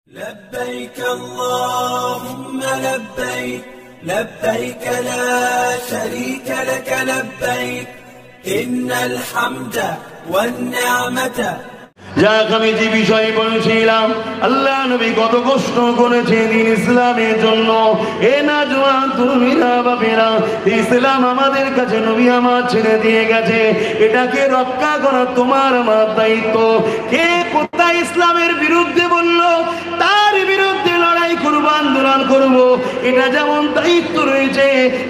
لبيك اللهم لبيك لبيك لا شريك لك لبيك إن الحمد والنعمة যাক আমি যে বিষয় বলছিলাম, আল্লাহ নবী কত কষ্ট করেছেন ইসলামের জন্য। এ না জওয়ান তুমিরা বাপেরা, ইসলাম আমাদের কাছে নবী আমার ছেড়ে দিয়ে গেছে, এটাকে রক্ষা করা তোমার আমার দায়িত্ব। কে কোথায় ইসলামের বিরুদ্ধে বললো তার বিরুদ্ধে লড়াই করবো, আন্দোলন করবো, এটা যেমন দায়িত্ব রয়েছে,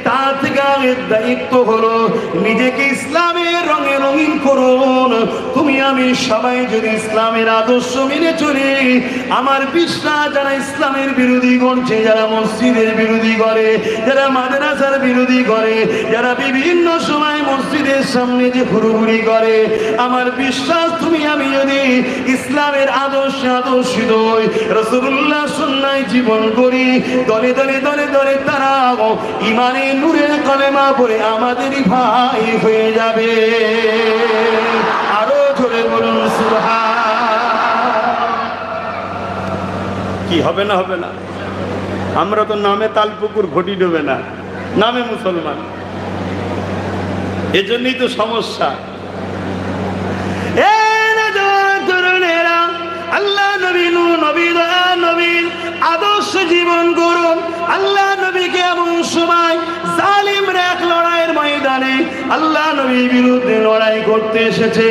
তার থেকে আগের দায়িত্ব হলো নিজেকে ইসলামের রঙে রঙিন করুন। তুমি আমি সবাই যদি ইসলামের আদর্শ মেনে চলে, আমার বিশ্বাস যারা ইসলামের বিরোধী করছে, যারা মসজিদের বিরোধী করে, যারা মাদ্রাসার বিরোধী করে, যারা বিভিন্ন সময় মসজিদের সামনে যে ঘুরঘুরি করে, আমার বিশ্বাস তুমি আমি যদি ইসলামের আদর্শে আদর্শিত হই, রাসূলুল্লাহ সুন্নাহয় জীবন করি, দলে দলে দলে দলে তারা ইমানে নূরের কলেমা পড়ে আমাদেরই ভাই হয়ে যাবে। আরো জোরে বলুন সুবহান। কি হবে না হবে না? আমরা তো নামে তালপুকুর ঘটি ডোবে না, নামে মুসলমান, এজন্যই তো সমস্যা। আল্লাহ নবী নবীর আদর্শ জীবন করুন। আল্লাহ নবীকে এমন সময় জালিমরা এক লড়াইয়ের ময়দানে আল্লাহ নবীর বিরুদ্ধে লড়াই করতে এসেছে,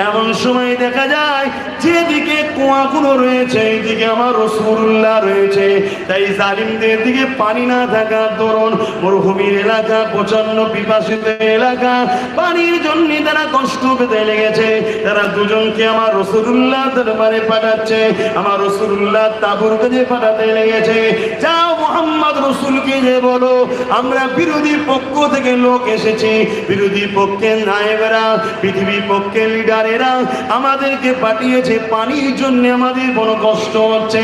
এমন সময় দেখা যায় যেদিকে কুয়াগুলো রয়েছে এইদিকে আমার রাসূলুল্লাহ রয়েছে। তাই জালিমদের দিকে পানি না থাকার দরুন মরুভূমির এলাকা, প্রচন্ড পিপাসিত এলাকা, পানির জন্য তারা কষ্ট পেতে লেগেছে। তারা দুজনকে আমার রাসূলুল্লাহ দরবারে পাঠাচ্ছে, আমার রাসূলুল্লাহ তাবুর কাছে পাঠাতে লেগেছে। যাও মুহাম্মদ রাসূলকে যে বলো আমরা বিরোধী পক্ষ থেকে লোক এসেছি, বিরোধী পক্ষের নায়েবেরা, পৃথিবীর পক্ষের লিডারেরা আমাদেরকে পাঠিয়েছে, পানির জন্য আমাদের বড় কষ্ট হচ্ছে,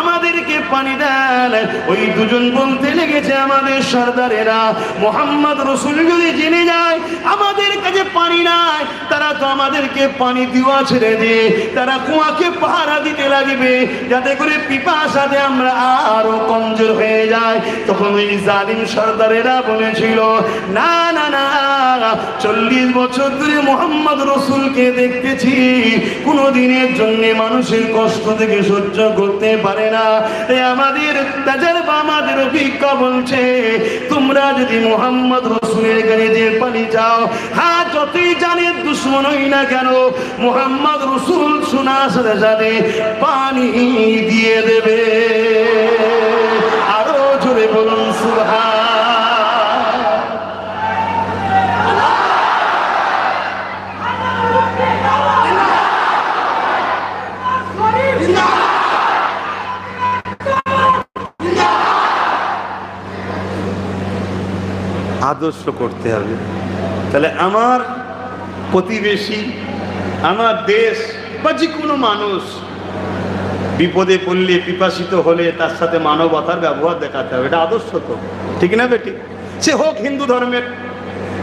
আমাদেরকে পানি দেন। ওই দুজন বলতে লেগেছে আমাদের সরদারেরা, মুহাম্মদ রাসূল যদি জেনে যায় আমাদের কাছে পানি নাই, তারা তো আমাদেরকে পানি দেওয়া ছেড়ে দিয়ে তারা কুয়াকে পাহারা দিতে লাগবে, যাতে করে পিপাসাতে আমরা আরো কমজোর হয়ে যায়। তখন ওই জালিম সরদারেরা বলেছিল না না না, 40 বছর ধরে মুহাম্মদ রাসূলকে দেখতেছি কোন দিনের জন্য মানুষের কষ্ট থেকে সহ্য করতে পারে না। আমাদের তাজরবা, আমাদের অভিজ্ঞতা বলছে তোমরা যদি মুহাম্মদ রাসূলের কাছে যে পানি চাও, হ্যাঁ যতই জানের দুশমন হই না কেন, মুহাম্মদ রাসূল শোনার সাথে সাথে পানি দিয়ে দেবে। আরো জোরে বলুন সুবহান। আদর্শ করতে হবে। তাহলে আমার প্রতিবেশী, আমার দেশ বা যে কোনো মানুষ বিপদে পড়লে, পিপাসিত হলে তার সাথে মানবতার ব্যবহার দেখাতে হবে, এটা আদর্শ তো, ঠিক না বেটি? সে হোক হিন্দু ধর্মের,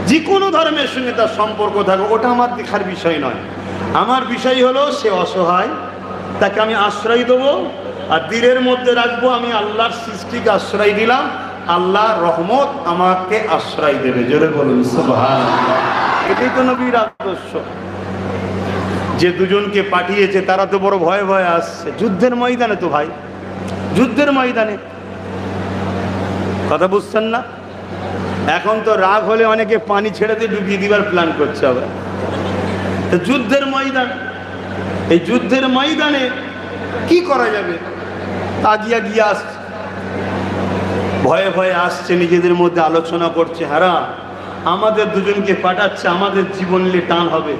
যে কোনো ধর্মের সঙ্গে তার সম্পর্ক থাকবে, ওটা আমার দেখার বিষয় নয়। আমার বিষয় হলো সে অসহায়, তাকে আমি আশ্রয় দেবো, আর দিলের মধ্যে রাখবো আমি আল্লাহর সৃষ্টিকে আশ্রয় দিলাম, আল্লাহ রহমত আমাকে আশ্রয় দেবে। জোরে বলুন সুবহানাল্লাহ। এটাই তো নবীর আদর্শ। যে দুজনকে পাঠিয়েছে তারা তো বড় ভয়ে ভয়ে আসছে, যুদ্ধের ময়দানে তো ভাই, যুদ্ধের ময়দানে, কথা বুঝছেন না? এখন তো রাগ হলে অনেকে পানি ছেড়ে দিয়ে ডুবিয়ে দিবার প্ল্যান করছে আবার। তো যুদ্ধের ময়দান, এই যুদ্ধের ময়দানে কি করা যাবে? আগিয়া গিয়ে আসছে, ভয়ে ভয়ে আসছে, নিজেদের মধ্যে আলোচনা করছে, হারা আমাদের দুজনকে পাঠাচ্ছে, আমাদের জীবন নিয়ে টান হবে,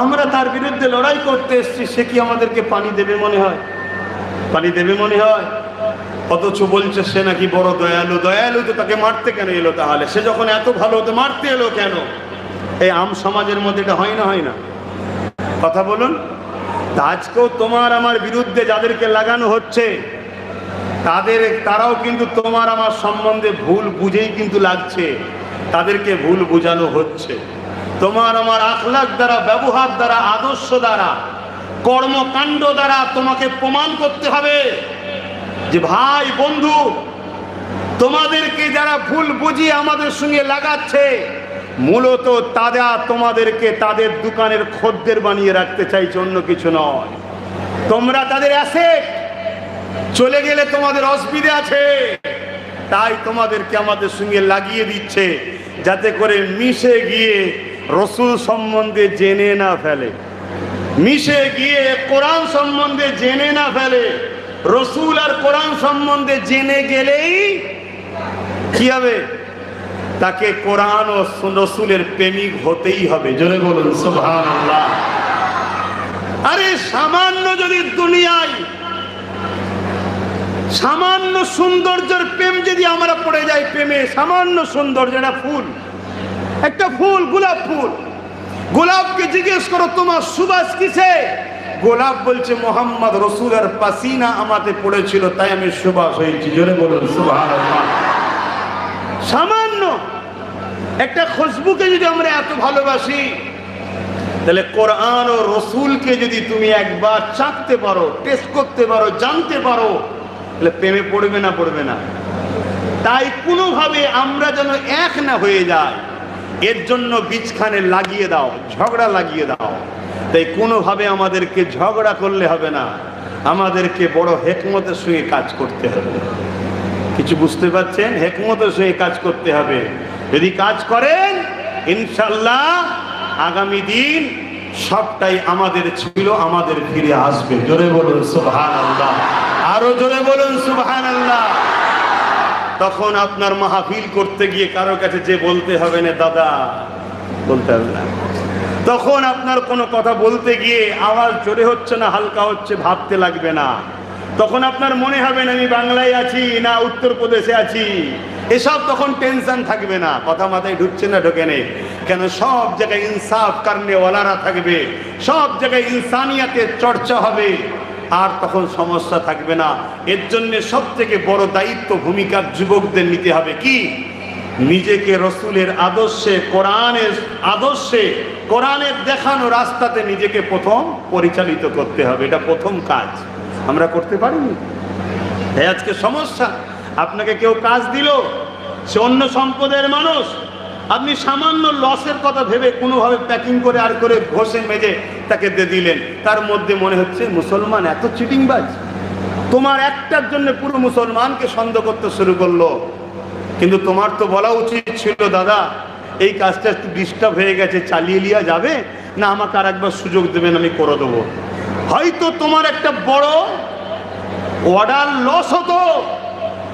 আমরা তার বিরুদ্ধে লড়াই করতে এসেছি, সে কি আমাদেরকে পানি দেবে মনে হয়? পানি দেবে মনে হয়? অথচ বলছে সে নাকি বড় দয়ালু। দয়ালু তো তাকে মারতে কেন এলো? তাহলে সে যখন এত ভালো হতো মারতে এলো কেন? এই আম সমাজের মধ্যে এটা হয় না, হয় না? কথা বলুন। আজকেও তোমার আমার বিরুদ্ধে যাদেরকে লাগানো হচ্ছে তারাও কিন্তু তোমার আমার সম্বন্ধে ভুল বুঝেই কিন্তু লাগছে, তাদেরকে ভুল বোঝানো হচ্ছে। তোমার আমার আখলাক দ্বারা, ব্যবহার দ্বারা, আদর্শ দ্বারা কর্মকাণ্ড দ্বারা তোমাকে প্রমাণ করতে হবে যে ভাই বন্ধু, তোমাদেরকে যারা ভুল বুঝিয়ে আমাদের সঙ্গে লাগাচ্ছে, মূলত তারা তোমাদেরকে তাদের দোকানের খদ্দের বানিয়ে রাখতে চাইছে, অন্য কিছু নয়। তোমরা তাদের অ্যাসেট, চলে গেলে তোমাদের অসুবিধা আছে, তাই তোমাদেরকে আমাদের সঙ্গে লাগিয়ে দিচ্ছে, যাতে করে মিশে গিয়ে রসুল সম্বন্ধে জেনে না ফেলে, মিশে গিয়ে কোরআন সম্বন্ধে জেনে না ফেলে। রসুল আর কোরআন সম্বন্ধে জেনে গেলেই কি হবে? তাকে কোরআন ও রসুলের প্রেমিক হতেই হবে। জোরে বলুন সুবহানাল্লাহ। আরে সামান্য যদি দুনিয়ায় সামান্য সৌন্দর্যের প্রেম যদি আমরা পড়ে যাই, প্রেমে সামান্য সৌন্দর্য, একটা ফুল, গোলাপ ফুল, গোলাপকে জিজ্ঞেস করো তোমার সুবাস কিসে? গোলাপ বলছে মোহাম্মদ রসুলের পাসিনা আমাতে পড়েছিল, তাই আমি সুবাস হয়েছি। জোরে বলুন সুবহানাল্লাহ। সামান্য একটা খুশবুকে যদি আমরা এত ভালোবাসি, তাহলে কোরআন ও রসুলকে যদি তুমি একবার চাখতে পারো, টেস্ট করতে পারো, জানতে পারো, তাহলে প্রেমে পড়বে না? পড়বে না। তাই কোনোভাবে আমরা যেন এক না হয়ে যায়, এর জন্য বীজখানে লাগিয়ে দাও, ঝগড়া লাগিয়ে দাও। তাই কোনোভাবে আমাদেরকে ঝগড়া করলে হবে না, আমাদেরকে বড় হেকমতের সঙ্গে কাজ করতে হবে। কিছু বুঝতে পারছেন? হেকমতের সঙ্গে কাজ করতে হবে। যদি কাজ করেন, ইনশাল্লাহ আগামী দিন সবটাই আমাদের ছিল আমাদের ফিরে আসবে। জোরে বলুন সুবহানাল্লাহ, আরো জোরে বলুন সুবহানাল্লাহ। তখন আপনার মাহফিল করতে গিয়ে কারো কাছে যে বলতে হবে না দাদা, বলতে হবে না। তখন আপনার কোনো কথা বলতে গিয়ে আওয়াজ জোরে হচ্ছে না হালকা হচ্ছে, ভাবতে লাগবে না। তখন আপনার মনে হবে না আমি বাংলায় আছি না উত্তরপ্রদেশে আছি, এসব তখন টেনশন থাকবে না। কথা মাথায় ঢুকছে না? ঢোকে নেই কেন? সব জায়গায় ইনসাফ করনেওয়ালারা থাকবে, সব জায়গায় ইনসানিয়াতের চর্চা হবে, আর তখন সমস্যা থাকবে না। এর জন্য সব থেকে বড় দায়িত্ব ভূমিকা যুবকদের নিতে হবে। কি? নিজেকে রসুলের আদর্শে, কোরআনের আদর্শে, কোরআনের দেখানো রাস্তাতে নিজেকে প্রথম পরিচালিত করতে হবে। এটা প্রথম কাজ। আমরা করতে পারিনি, তাই আজকে সমস্যা। আপনাকে কেউ কাজ দিল, সে অন্য সম্পদের মানুষ, আপনি সামান্য লসের কথা ভেবে কোনোভাবে প্যাকিং করে আর করে ঘষে মেজে তাকে দিয়ে দিলেন। তার মধ্যে মনে হচ্ছে মুসলমান এত চিটিংবাজ, তোমার একটার জন্য পুরো মুসলমানকে সন্দেহ করতে শুরু করলো। কিন্তু তোমার তো বলা উচিত ছিল, দাদা এই কাজটা একটু ডিস্টার্ব হয়ে গেছে, চালিয়ে লিয়া যাবে না, আমাকে আর একবার সুযোগ দেবেন, আমি করে দেবো। হয়তো তোমার একটা বড় অর্ডার লস হতো,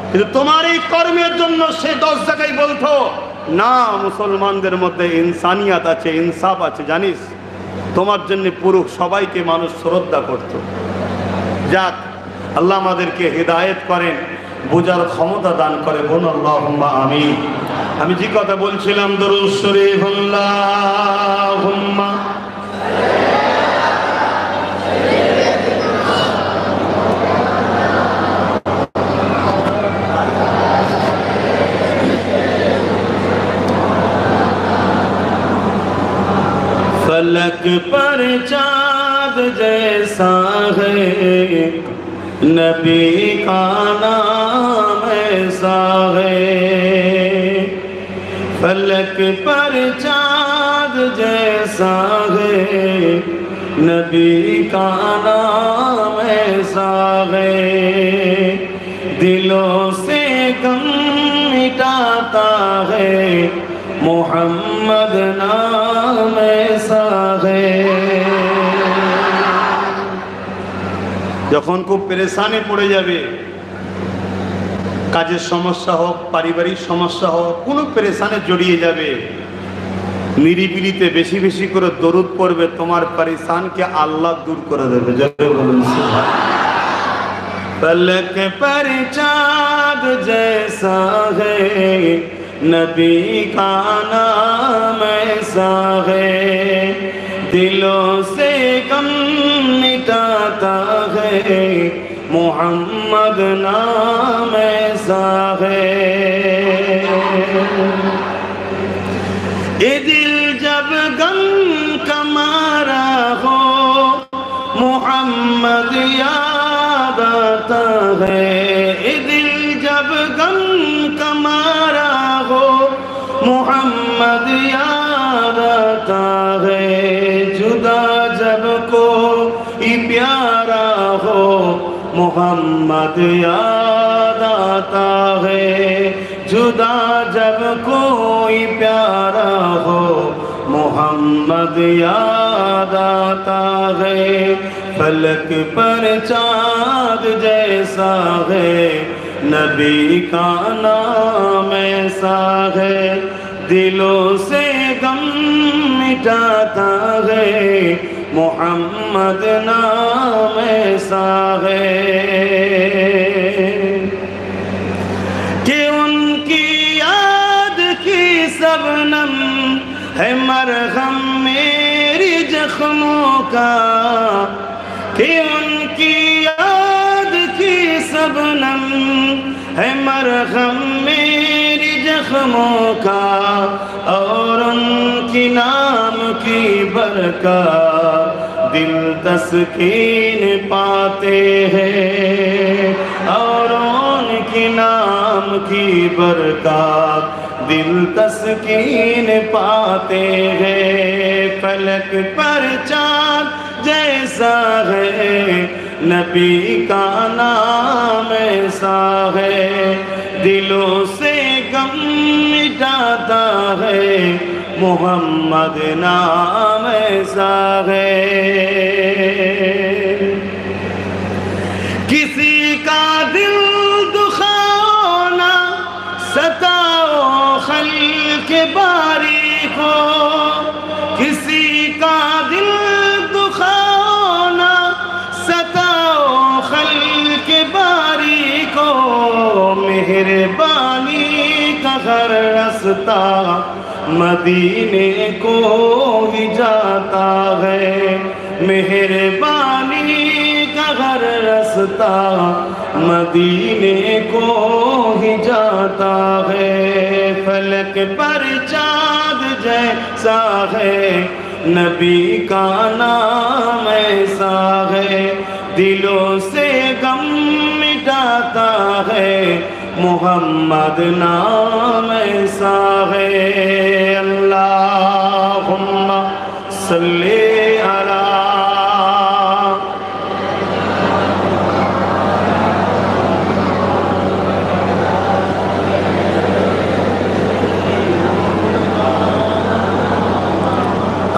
কিন্তু তোমার এই কর্মের জন্য সে 10 জায়গায় বলতো না মুসলমানদের মধ্যে ইনসানিয়াত আছে, ইনসাফ আছে, জানিস তোমার জন্য পুরো সবাইকে মানুষ শ্রদ্ধা করত। যাক, আল্লাহ আমাদেরকে হেদায়েত করেন, বোঝার ক্ষমতা দান করে। বলুন আল্লাহুম্মা আমিন। আমি যে কথা বলছিলাম, দরুদ শরীফ আল্লাহুম্মা फलक पर चाँद जैसा है नबी का नाम ऐसा है, फलक पर चाँद जैसा है नबी का नाम ऐसा है, दिलों से गम मिटाता है मोहम्मद नाम ऐसा है। যখন খুব পেরেশানি পড়ে যাবে, কাজের সমস্যা হোক, পারিবারিক সমস্যা হোক, কোনো পেরেশানে জড়িয়ে যাবে, নিরিবিলিতে বেশি বেশি করে দরুদ পড়বে, তোমার পেরেশানকে আল্লাহ দূর করে দেবে। জোরে বলুন সুবহানাল্লাহ। फलक पर चाँद जैसा है नबी का नाम ऐसा है, दिलों से गम मिटाता है मोहम्मद नाम ऐसा है। ये दिल जब गम का मारा हो याद आता है, ये दिल जब गम का मारा हो मोहम्मद याद आता है, जुदा जब कोई प्यारा हो मोहम्मद याद आता है, जुदा जब कोई प्यारा हो मोहम्मद याद आता है। फलक पर चाँद जैसा है, नबी का नाम ऐसा है, दिलों से गम मिटाता है, मोहम्मद नाम ऐसा है कि उनकी याद की सबनम है मरहम मेरी जख्मों का, कि उनकी याद की सबनम है मरहम मेरी जख्मों का, और उनकी नाम की बरकत दिल तस्कीन पाते हैं, और उनकी नाम की बरकत दिल तस्कीन पाते हैं। फलक पर चाँद जैसा है, नबी का नाम ऐसा है, दिलों से गम मिटाता है, मोहम्मद नाम ऐसा है। किसी का दिल दुखाओ ना सताओ खल्क बारी को, किसी का दिल दुखाओ ना सताओ खल्क बारी को, मेहरबानी का हर रास्ता मदीने को ही जाता है, मेहरबानी का हर रास्ता मदीने को ही जाता है। फलक पर चाँद जैसा है, नबी का नाम ऐसा है, दिलों से गम मिटाता है, मोहम्मद नाम ऐसा है। अल्लाहुम्मा सल्ली अला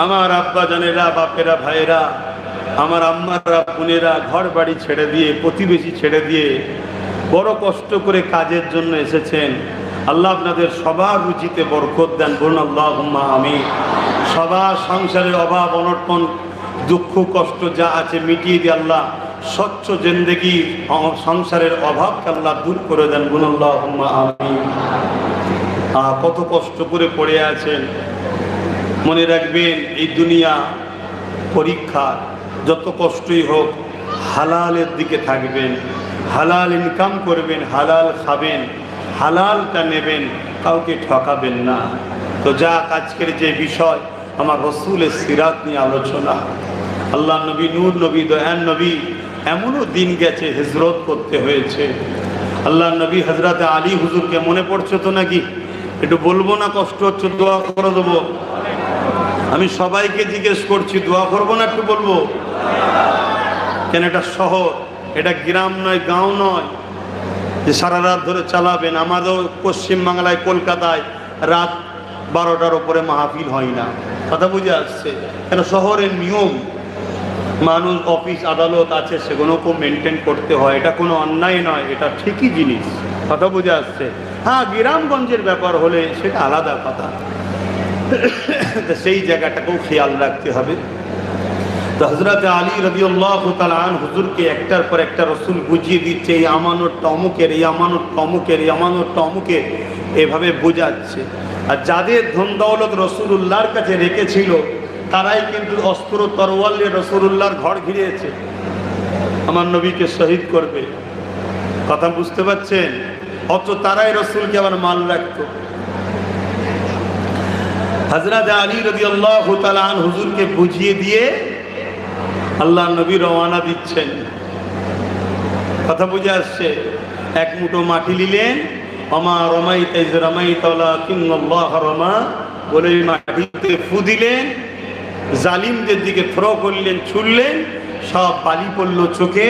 আমার আব্বা জানেরা, বাপেরা, ভাইরা, আমার আম্মারা, বোনেরা ঘর বাড়ি ছেড়ে দিয়ে, প্রতিবেশী ছেড়ে দিয়ে বড় কষ্ট করে কাজের জন্য এসেছেন। আল্লাহ আপনাদের সবার রুচিতে বরকত দেন, বলুন আল্লাহুম্মা আমিন। সবার সংসারের অভাব অনটন দুঃখ কষ্ট যা আছে মিটিয়ে দিয়ে আল্লাহ স্বচ্ছ জিন্দেগি সংসারের অভাবকে আল্লাহ দূর করে দেন, বলুন আল্লাহুম্মা আমিন। কত কষ্ট করে পড়ে আছেন, মনে রাখবেন এই দুনিয়া পরীক্ষা, যত কষ্টই হোক হালালের দিকে থাকবেন, হালাল ইনকাম করবেন, হালাল খাবেন, হালালটা নেবেন, কাউকে ঠকাবেন না। তো যাক, আজকের যে বিষয় আমার রসুলের সিরাত নিয়ে আলোচনা। আল্লাহ নবী, নূর নবী, দয়ান নবী, এমনও দিন গেছে হিজরত করতে হয়েছে। আল্লাহ নবী হজরত আলী হুজুরকে মনে পড়ছে তো নাকি? একটু বলবো না? কষ্ট হচ্ছে, দোয়া করে দেবো। আমি সবাইকে জিজ্ঞেস করছি, দোয়া করবো না একটু বলবো? কেন এটা শহর, এটা গ্রাম নয়, গাঁও নয় যে সারা রাত ধরে চালাবেন। আমাদের পশ্চিমবাংলায়, কলকাতায় রাত 12টার উপরে মাহফিল হয় না। কথা বুঝে আসছে? কেন শহরের নিয়ম, মানুষ অফিস আদালত আছে, সেগুলোকেও মেনটেন করতে হয়। এটা কোনো অন্যায় নয়, এটা ঠিকই জিনিস। কথা বুঝে আসছে? হ্যাঁ, গ্রামগঞ্জের ব্যাপার হলে সেটা আলাদা কথা, সেই জায়গাটাকেও খেয়াল রাখতে হবে। তো হযরত আলী রাদিয়াল্লাহু তাআলা আনহু হুজুরকে একটার পর একটা রাসূল বুঝিয়ে দিচ্ছে, এই আমানতটা অমুকের, এই আমানতটা অমুকের, এই আমানতটা অমুকের, এভাবে বোঝাচ্ছে। আর যাদের ধন দৌলত রাসূলুল্লাহর কাছে রেখেছিল, তারাই কিন্তু অস্ত্র তরোয়াল নিয়ে রাসূলুল্লাহর ঘর ঘিরেছে, আমার নবীকে শহীদ করবে। কথা বুঝতে পারছেন? অত তারাই রাসূলকে আবার মাল রাখতো। হযরত আলী রাদিয়াল্লাহু তাআলা আনহু হুজুরকে বুঝিয়ে দিয়ে আল্লাহ নবী রওনা দিচ্ছেন। কথা বুঝে আসছে? এক মুঠো মাটি নিলেন, অমা রমাইতা ইয রামাইতা ওয়ালাকিন্নাল্লাহ রামা বলে মাটিতে ফু দিলেন, জালিমদের দিকে থ্রো করলেন, ছুড়লেন, সব বালি পড়ল চোখে।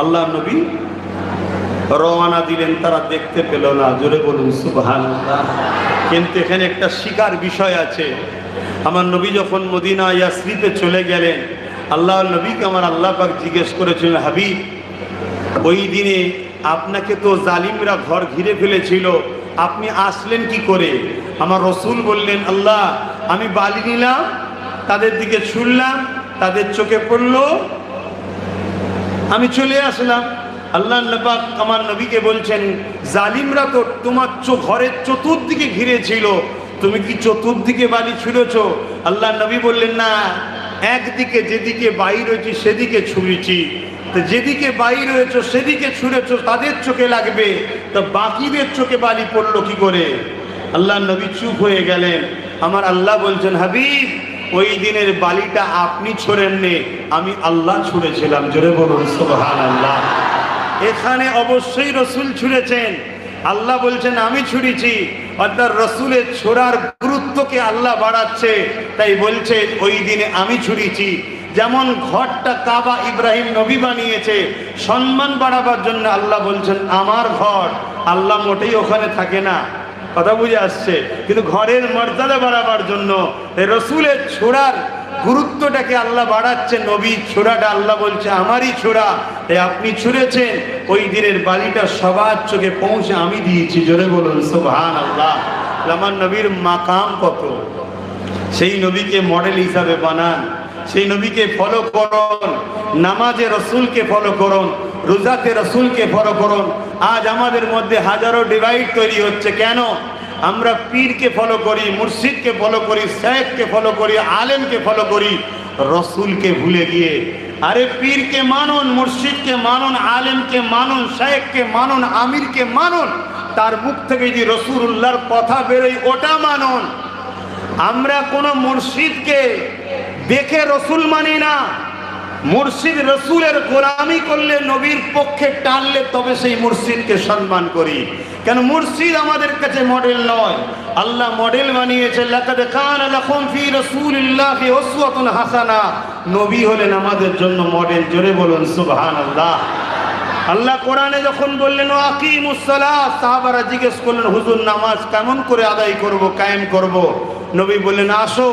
আল্লাহ নবী রওনা দিলেন, তারা দেখতে পেল না। জোরে বলুন সুবহানাল্লাহ। কিন্তু এখানে একটা শিকার বিষয় আছে। আমার নবী যখন মদিনা ইয়াসরিবে চলে গেলেন, আল্লাহ নবীকে আমার আল্লাহ পাক জিজ্ঞেস করেছিলেন, হাবিব ওই দিনে আপনাকে তো জালিমরা ঘর ঘিরে ফেলেছিল, আপনি আসলেন কি করে? আমার রসুল বললেন, আল্লাহ আমি বালি নিলাম, তাদের দিকে ছুড়লাম, তাদের চোখে পড়লো, আমি চলে আসলাম। আল্লাহ পাক আমার নবীকে বলছেন, জালিমরা তো তোমার ঘরের চতুর্দিকে ঘিরে ছিল, তুমি কি চতুর্দিকে বালি ছুঁড়েছো? আল্লাহ নবী বললেন, না, একদিকে যেদিকে বাইর হয়েছি সেদিকে ছুঁড়েছি। তো যেদিকে বাইর হয়েছো সেদিকে ছুঁড়েছো, তাদের চোখে লাগবে, তো বাকিদের চোখে বালি পড়লো কি করে? আল্লাহ নবী চুপ হয়ে গেলেন। আমার আল্লাহ বলছেন, হাবিব ওই দিনের বালিটা আপনি ছুঁড়েননি, আমি আল্লাহ ছুঁড়েছিলাম। জোরে বলুন সুবহানাল্লাহ। এখানে অবশ্যই রসুল ছুঁড়েছেন, আল্লাহ বলছেন আমি ছুঁড়েছি, অর্থাৎ রসুলের ছোড়ার গুরুত্বকে আল্লাহ বাড়াচ্ছে, তাই বলছে ওই দিনে আমি ছুঁড়েছি। যেমন ঘরটা কাবা ইব্রাহিম নবী বানিয়েছে, সম্মান বাড়াবার জন্য আল্লাহ বলছেন আমার ঘর, আল্লাহ মোটেই ওখানে থাকে না। কথা বুঝে আসছে? কিন্তু ঘরের মর্যাদা বাড়াবার জন্য রসুলের ছোড়ার গুরুত্বটাকে আল্লাহ বাড়াচ্ছে। নবীর ছোড়াটা আল্লাহ বলছে আমারই ছোড়া, আপনি ছুঁড়েছেন, ওই দিনের বালিটা সবার চোখে পৌঁছে আমি দিয়েছি। জোরে বলুন সুবহানাল্লাহ। আমার নবীর মাকাম কত, সেই নবীকে মডেল হিসাবে বানান, সেই নবীকে ফলো করুন, নামাজে রসুলকে ফলো করুন, রোজাতে রসুলকে ফলো করুন। আজ আমাদের মধ্যে হাজারো ডিভাইড তৈরি হচ্ছে। কেন? আমরা পীরকে ফলো করি, মুর্শিদকে ফলো করি, শেখকে ফলো করি, আলেমকে ফলো করি, রসুলকে ভুলে গিয়ে। আরে পীরকে মানুন, মুর্শিদকে মানুন, আলেমকে মানুন, শেখকে মানুন, আমিরকে মানুন, তার মুখ থেকে যদি রসুলুল্লাহর কথা বেরোয় ওটা মানুন। আমরা কোনো মুর্শিদকে দেখে রসুল মানি না। মুর্শিদ রসুলের গোলামি করলে, নবীর পক্ষে টানলে, তবে সেই মুর্শিদকে সম্মান করি। কেন? মুর্শিদ আমাদের কাছে মডেল নয়, আল্লাহ মডেল বানিয়েছে। লাকাদ কানা লাকুম ফি রাসূলিল্লাহি উসওয়াতুন হাসানা। নবী হলেন আমাদের জন্য মডেল। জোরে বলুন সুবহানাল্লাহ। আল্লাহ কোরআনে যখন বললেন আকিমুস সালাত, সাহাবারা জিজ্ঞেস করলেন, হুজুর নামাজ কেমন করে আদায় করব, কায়েম করব? নবী বললেন, আসো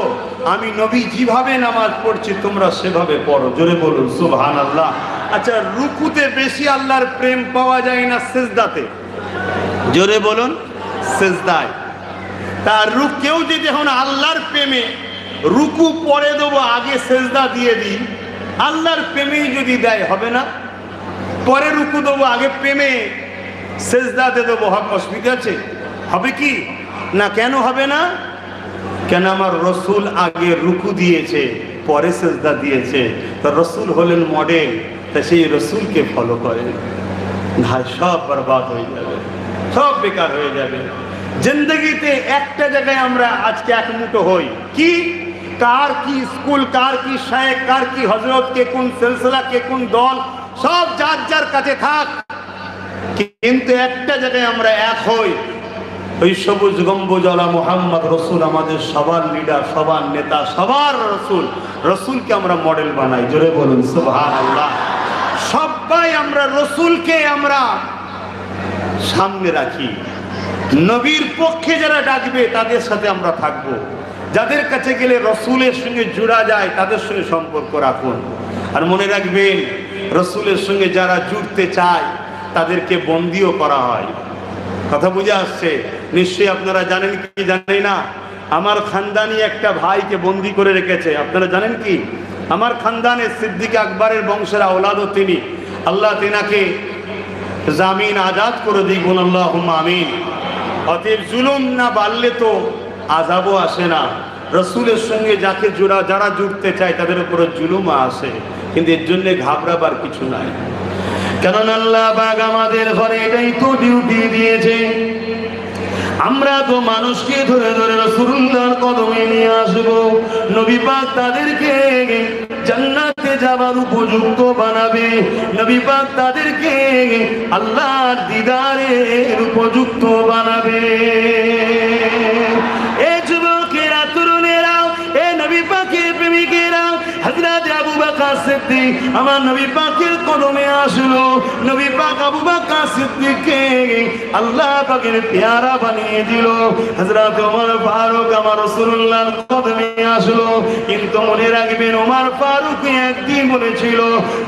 আমি নবী যেভাবে নামাজ পড়ছি তোমরা সেভাবে পড়ো। জোরে বলুন সুবহানাল্লাহ। আচ্ছা, রুকুতে বেশি আল্লাহর প্রেম পাওয়া যায় না সিজদাতে? জোরে বলুন, সিজদায়। তার কেউ যদি এখন আল্লাহর প্রেমে রুকু পড়ে দেবো আগে সিজদা দিয়ে দিই, আল্লাহর প্রেমেই যদি দেয় হবে না? পরে রুকু দেবো আগে প্রেমে সিজদাতে দেবো, অসুবিধা আছে? হবে কি না? কেন হবে না? কেন? আমার রসুল আগে রুকু দিয়েছে, পরে সিজদা দিয়েছে। তো রসুল হলেন মডেল, তা সেই রসুলকে ফলো করেন। ভাই সব বরবাদ হয়ে যাবে, সব বেকার হয়ে যাবে। জিন্দগিতে একটা জায়গায় আমরা আজকে এক মুঠো হই, কি কার কি স্কুল, কার কি শায়েখ, কার কি হযরত, কে কোন সিলসিলা, কে কোন দল, সব যার যার কাছে থাক, কিন্তু একটা জায়গায় আমরা এক হই। ওই সবুজ গম্বুজওয়ালা মুহাম্মদ রসুল আমাদের সবার লিডার, সবার নেতা, সবার রসুল। রসুলকে আমরা মডেল বানাই। জোরে বলুন সুবহানাল্লাহ। সবাই আমরা রসুলকে আমরা সামনে রাখি। নবীর পক্ষে যারা ডাকবে তাদের সাথে আমরা থাকবো। যাদের কাছে গেলে রসুলের সঙ্গে জুড়া যায় তাদের সঙ্গে সম্পর্ক রাখুন। আর মনে রাখবেন, রসুলের সঙ্গে যারা জুড়তে চায় তাদেরকে বন্দিও করা হয়। কথা বুঝে আসছে? নিশ্চয়ই আপনারা জানেন কি জানেন না, আমার খানদানি একটা ভাইকে বন্দি করে রেখেছে। আপনারা জানেন কি? আমার খানদানের সিদ্দিক আকবরের বংশের আওলাদও তিনি। আল্লাহ তেনাকে জামিন আজাদ করে দিই, বলুন আল্লাহুম্মা আমিন। অতএব জুলুম না বাড়লে তো আযাবও আসে না। রসুলের সঙ্গে যারা জুড়তে চায় তাদের উপরে জুলুম আসে, কিন্তু এর জন্য ঘাবড়াবার কিছু নাই। কারণ আল্লাহ পাক আমাদের ঘরে এটাই তো ডিউটি দিয়েছে। আমরা তো মানুষকে ধরে ধরে রাসূলুল্লাহর কদমে নিয়ে আসবো, নবী পাক তাদেরকে জান্নাতে যাবার উপযুক্ত বানাবে, নবী পাক তাদেরকে আল্লাহর দিদারের উপযুক্ত বানাবে। এ যুবকেরা, তরুণেরা, এ নবী পাকের প্রেমিকেরা, হযরত আবু বকর সিদ্দিক আমার নবী পাকের কদমে আসলো। নবী পাক আবু বকর সিদ্দিককে আল্লাহ পাকের পেয়ারা বানিয়ে দিল। হযরত ওমর ফারুক আমার রাসূলুল্লাহর কদমে আসলো। কিন্তু মনে রাখবেন, ওমর ফারুক একদিন বলেছিল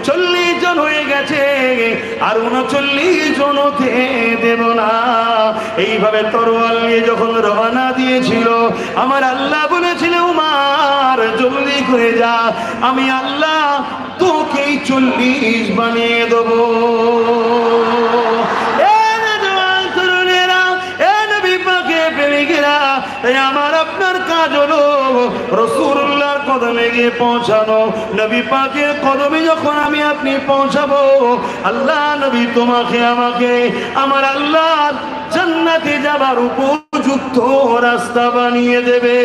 40 জন হয়ে গেছে, আর 39 জন হতে দেব না। এইভাবে তরোয়াল নিয়ে যখন রওনা দিয়েছিল, আমার আল্লাহ বলেছিল, ওমর জলদি করে যা, আমি আল্লাহ তোকে 40 বানিয়ে দেবো। আমার আপনার কাজ হলো রাসূলুল্লাহর কদমে গিয়ে পৌঁছানো। নবী পাকের কদমে যখন আমি আপনি পৌঁছাবো, আল্লাহ নবী তোমাকে আমাকে আমার আল্লাহ জান্নাতে যাবার উপযুক্ত রাস্তা বানিয়ে দেবে।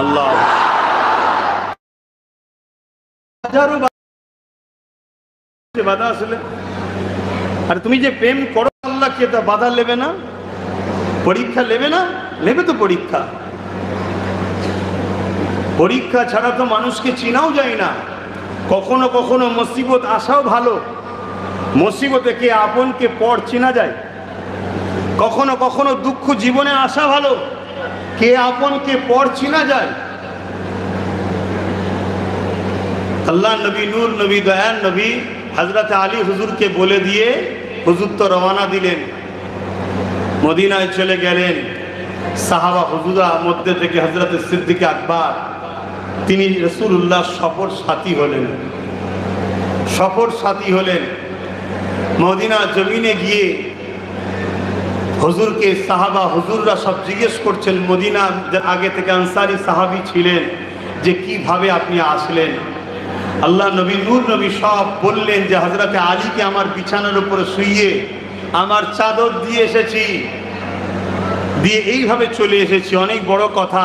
আল্লাহ বাধা আসলে, আর তুমি যে প্রেম করো আল্লাহকে, তা বাধা নেবে না, পরীক্ষা নেবে না? নেবে তো পরীক্ষা। পরীক্ষা ছাড়া তো মানুষকে চিনাও যায় না। কখনো কখনো মুসিবত আসাও ভালো, মুসিবতে কে আপন কে পর চেনা যায়। কখনো কখনো দুঃখ জীবনে আসা ভালো, কে আপন কে পর চেনা যায়। আল্লাহ নবী, নূর নবী, দয়ান নবী হযরত আলী হুজুরকে বলে দিয়ে হুজুর তো রওনা দিলেন, মদিনায় চলে গেলেন। সাহাবা হুজুরা মধ্যে থেকে হযরত সিদ্দিক আকবর, তিনি রাসূলুল্লাহ সফর সাথী হলেন। সফর সাথী হলেন মদিনা জমিনে গিয়ে হুজুরকে সাহাবা হুজুররা সব জিজ্ঞেস করছেন, মদিনা আগে থেকে আনসারী সাহাবী ছিলেন, যে কিভাবে আপনি আসলেন। আল্লাহ নবী, নূর নবী সব বললেন যে হযরত আলীকে আমার বিছানার উপরে শুইয়ে আমার চাদর দিয়ে এসেছি, দিয়ে এইভাবে চলে এসেছি। অনেক বড় কথা।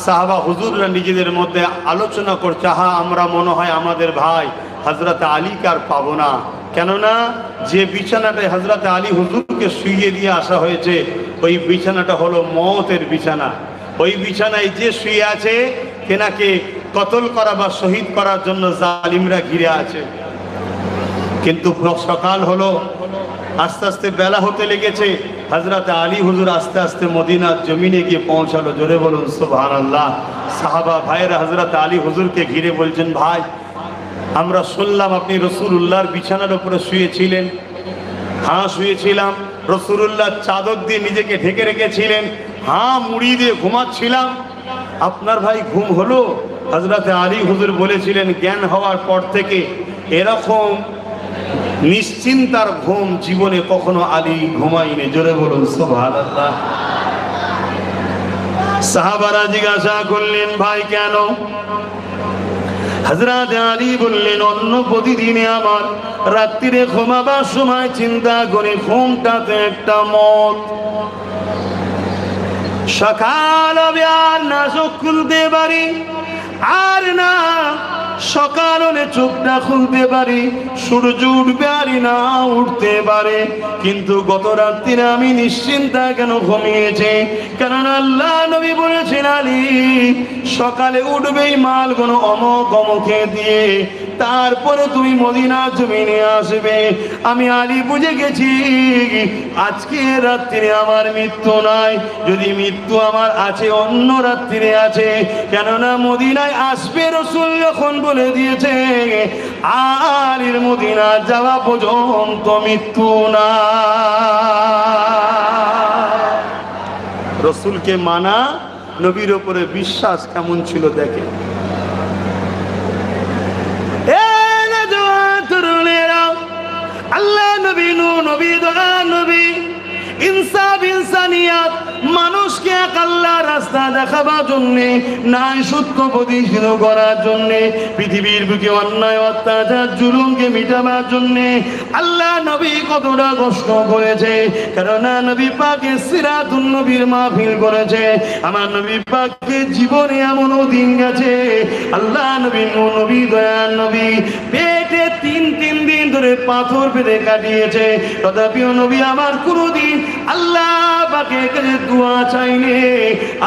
সাহাবা হুজুররা নিজেদের মধ্যে আলোচনা করছে, হা আমরা মনে হয় আমাদের ভাই হযরত আলীকে আর পাবো না, কেননা যে বিছানাটায় হযরত আলী হুজুরকে শুইয়ে দিয়ে আসা হয়েছে, ওই বিছানাটা হলো মওতের বিছানা। ওই বিছানায় যে শুয়ে আছে, তেনাকে কতল করা বা শহীদ করার জন্য জালিমরা ঘিরে আছে। কিন্তু সকাল হলো, আস্তে আস্তে বেলা হতে লেগেছে। হযরত আলী হুজুর আস্তে আস্তে মদিনার জমিনে গিয়ে পৌঁছালো। জোরে বলুন সুবহানাল্লাহ। সাহাবা ভাইরা হযরত আলী হুজুরকে ঘিরে বলছেন, ভাই আমরা শুনলাম আপনি রাসূলুল্লাহর বিছানার উপরে শুয়েছিলেন। হ্যাঁ শুয়েছিলাম। রাসূলুল্লাহ চাদর দিয়ে নিজেকে ঢেকে রেখেছিলেন। হ্যাঁ মুড়ি দিয়ে ঘুমাচ্ছিলাম। আপনার ভাই ঘুম হলো? হযরত আলী হুজুর বলেছিলেন, জ্ঞান হওয়ার পর থেকে এরকম নিশ্চিন্তার ঘুম জীবনে কখনো আলী ঘুমাইনি। জোরে বলুন সুবহানাল্লাহ। সাহাবারা জিজ্ঞাসা করলেন, ভাই কেন? হযরত আলী বললেন, অন্য প্রতিদিনে আমার রাত্রিরে ঘুমাবার সময় চিন্তা করে ঘুমটাতে একটা মত। সকাল হবে আর না চোখ খুলতে পারি, আর না সকাল হলে চোখটা খুলতে পারি, সূর্য উঠবে আর না উঠতে পারে। কিন্তু গত রাত্রিরে আমি নিশ্চিন্তা কেন ঘুমিয়েছি? কেননা আল্লাহ নবী বলেছেন, আলী সকালে উঠবেই মালগুলো অমুক অমুকে দিয়ে, তারপরে তুমি মদিনা জমিনে আসবে। আমি আলী বুঝে গেছি আজকে রাত্রিরে আমার মৃত্যু নাই, যদি মৃত্যু আমার আছে অন্য রাত্রিরে আছে। কেননা মদিনায় আসবে রাসূল যখন বলে দিয়েছে, আলীর মদিনা যাওয়া পর্যন্ত মৃত্যু না। রাসূলকে মানা, নবীর উপরে বিশ্বাস কেমন ছিল দেখে। আল্লাহ নবী, নূর নবী, দয়ার নবী, ইনসাফ ইনসানিয়াত মানুষকে এক আল্লাহর রাস্তা দেখাবার জন্যে, ন্যায় সত্য প্রতিষ্ঠিত করার জন্যে, পৃথিবীর বুকে অন্যায় অত্যাচার জুলুমকে মিটাবার জন্যে আল্লাহ নবী কতটা কষ্ট করেছে। কেননা নবী পাকের সিরাতুন নবীর মাহফিল করেছে। আমার নবী পাকের জীবনে এমনও দিন গেছে, আল্লাহ নবী নবী দয়াল নবী পেটে তিন দিন ধরে পাথর পেতে কাটিয়েছে। তথাপিও নবী আমার কোনদিন আল্লাহ পাকের কাছে দোয়া চাইনি,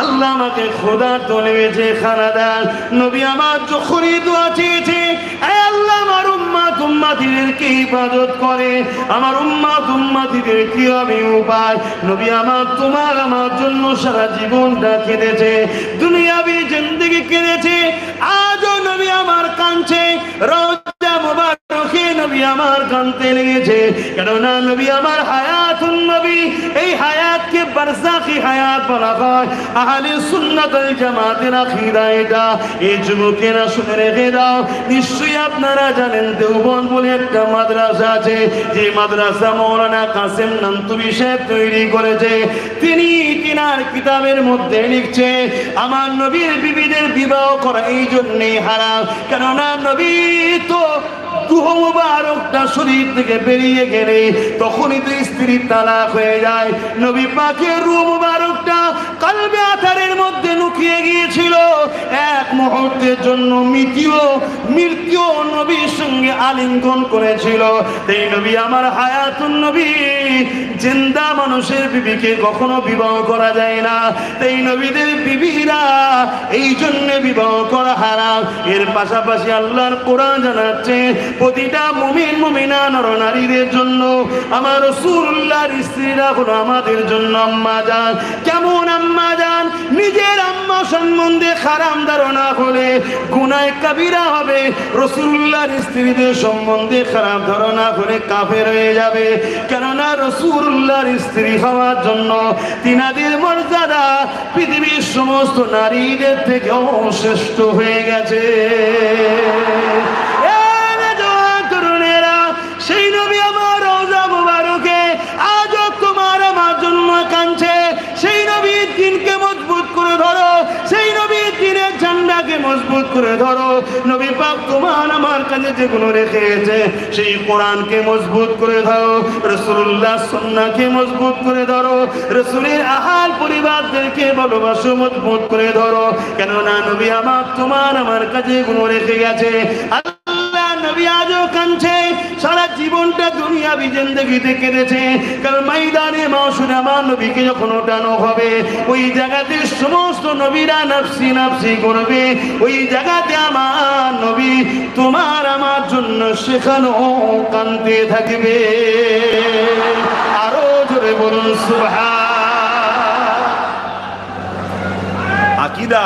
আল্লাহ আমাকে খোদার তো লেগেছে খানা দেন। নবী আমার যখনই দোয়া চেয়েছে, আল্লাহ আমার উম্মত উম্মতিদেরকে ইবাদত করে, আমার উম্মত উম্মতিদের কি হবে উপায়। নবী আমার তোমার আমার জন্য সারা জীবনটা কেঁদেছে, দুনিয়াবি জিন্দেগি কেঁদেছে। আজও নবী আমার কাঁদছে, রওজা মুবারকে নবী আমার কাঁদতে লেগেছে। কেননা নবী আমার হায়াতুন নবী, এই হায়াতকে বারজাখি হায়াত বলা হয়। আহলে সুন্নাত ওয়াল জামাতের আকীদা এটা। এই যুবকেরা শুনে রেখে দাও, নিশ্চয়ই আপনারা জানেন দেওবন্দ বলে একটা মাদ্রাসা আছে, যে মাদ্রাসা মাওলানা কাসেম নানতুবি সাহেব তৈরি করেছে। তিনি তিনার কিতাবের মধ্যে লিখছে, আমার নবীর বিবিদের বিবাহ করা এই জন্যই হারাম। কেননা নবী তো রূহ মুবারকটা শরীর থেকে বেরিয়ে গেলে তখনই তো স্ত্রী তালাক হয়ে যায়। নবী পাকের রূহ মুবারকটা কলবে আতারের মধ্যে লুকিয়ে গিয়েছিল। এক মুহূর্তের জন্য মৃত্যু নবীর সঙ্গে আলিঙ্গন করেছিল। এই নবী আমার হায়াতুন নবী, জিন্দা মানুষের বিবিকে কখনো বিবাহ করা যায় না। এই নবীদের বিবিরা এই জন্য বিবাহ করা হারাম। এর পাশাপাশি আল্লাহর কোরআন জানাচ্ছে, প্রতিটা মুমিন মুমিনা নরনারীদের জন্য আমার রাসূলুল্লাহর স্ত্রীরা হলো আমাদের জন্য আম্মা জান। কেমন আম্মা জান? নিজের আম্মা সম্বন্ধে খারাপ ধারণা হলে গুনাহ কাবীরা হবে। রাসূলুল্লাহর স্ত্রীদের সম্বন্ধে খারাপ ধারণা হলে কাফের হয়ে যাবে। কেননা রাসূলুল্লাহর স্ত্রী হওয়ার জন্য তিনাদের মর্যাদা পৃথিবীর সমস্ত নারীদের থেকেও শ্রেষ্ঠ হয়ে গেছে। সেই নবী আমার রওজা মুবারকে আজও তোমার আমার জন্য কাঁদছে। সেই নবীর দিনকে মজবুত করে ধরো, সেই নবীর দিনের ঝান্ডাকে মজবুত করে ধরো। নবী পাক তোমার আমার কাছে যেগুলো রেখেছে সেই কোরআনকে মজবুত করে ধরো, রাসূলুল্লাহ সুন্নাহকে মজবুত করে ধরো, রাসূলের আহাল পরিবারদেরকে ভালোবাসো, মজবুত করে ধরো। কেননা নবী আমার তোমার আমার কাছে এগুলো রেখে গেছে। নবী আজও কাঁদছে, সারা জীবনটা দুনিয়াবি জিন্দেগিতে কেঁদেছে। কাল ময়দানে মাশরে আমার নবীকে যখন ওঠানো হবে, ওই জায়গাতে সমস্ত নবীরা নফসি নফসি করবে। ওই জায়গাতে আমার নবী তোমার আমার জন্য সেখানেও কাঁদতে থাকবে। আরো জোরে বলুন সুবহান। আকীদা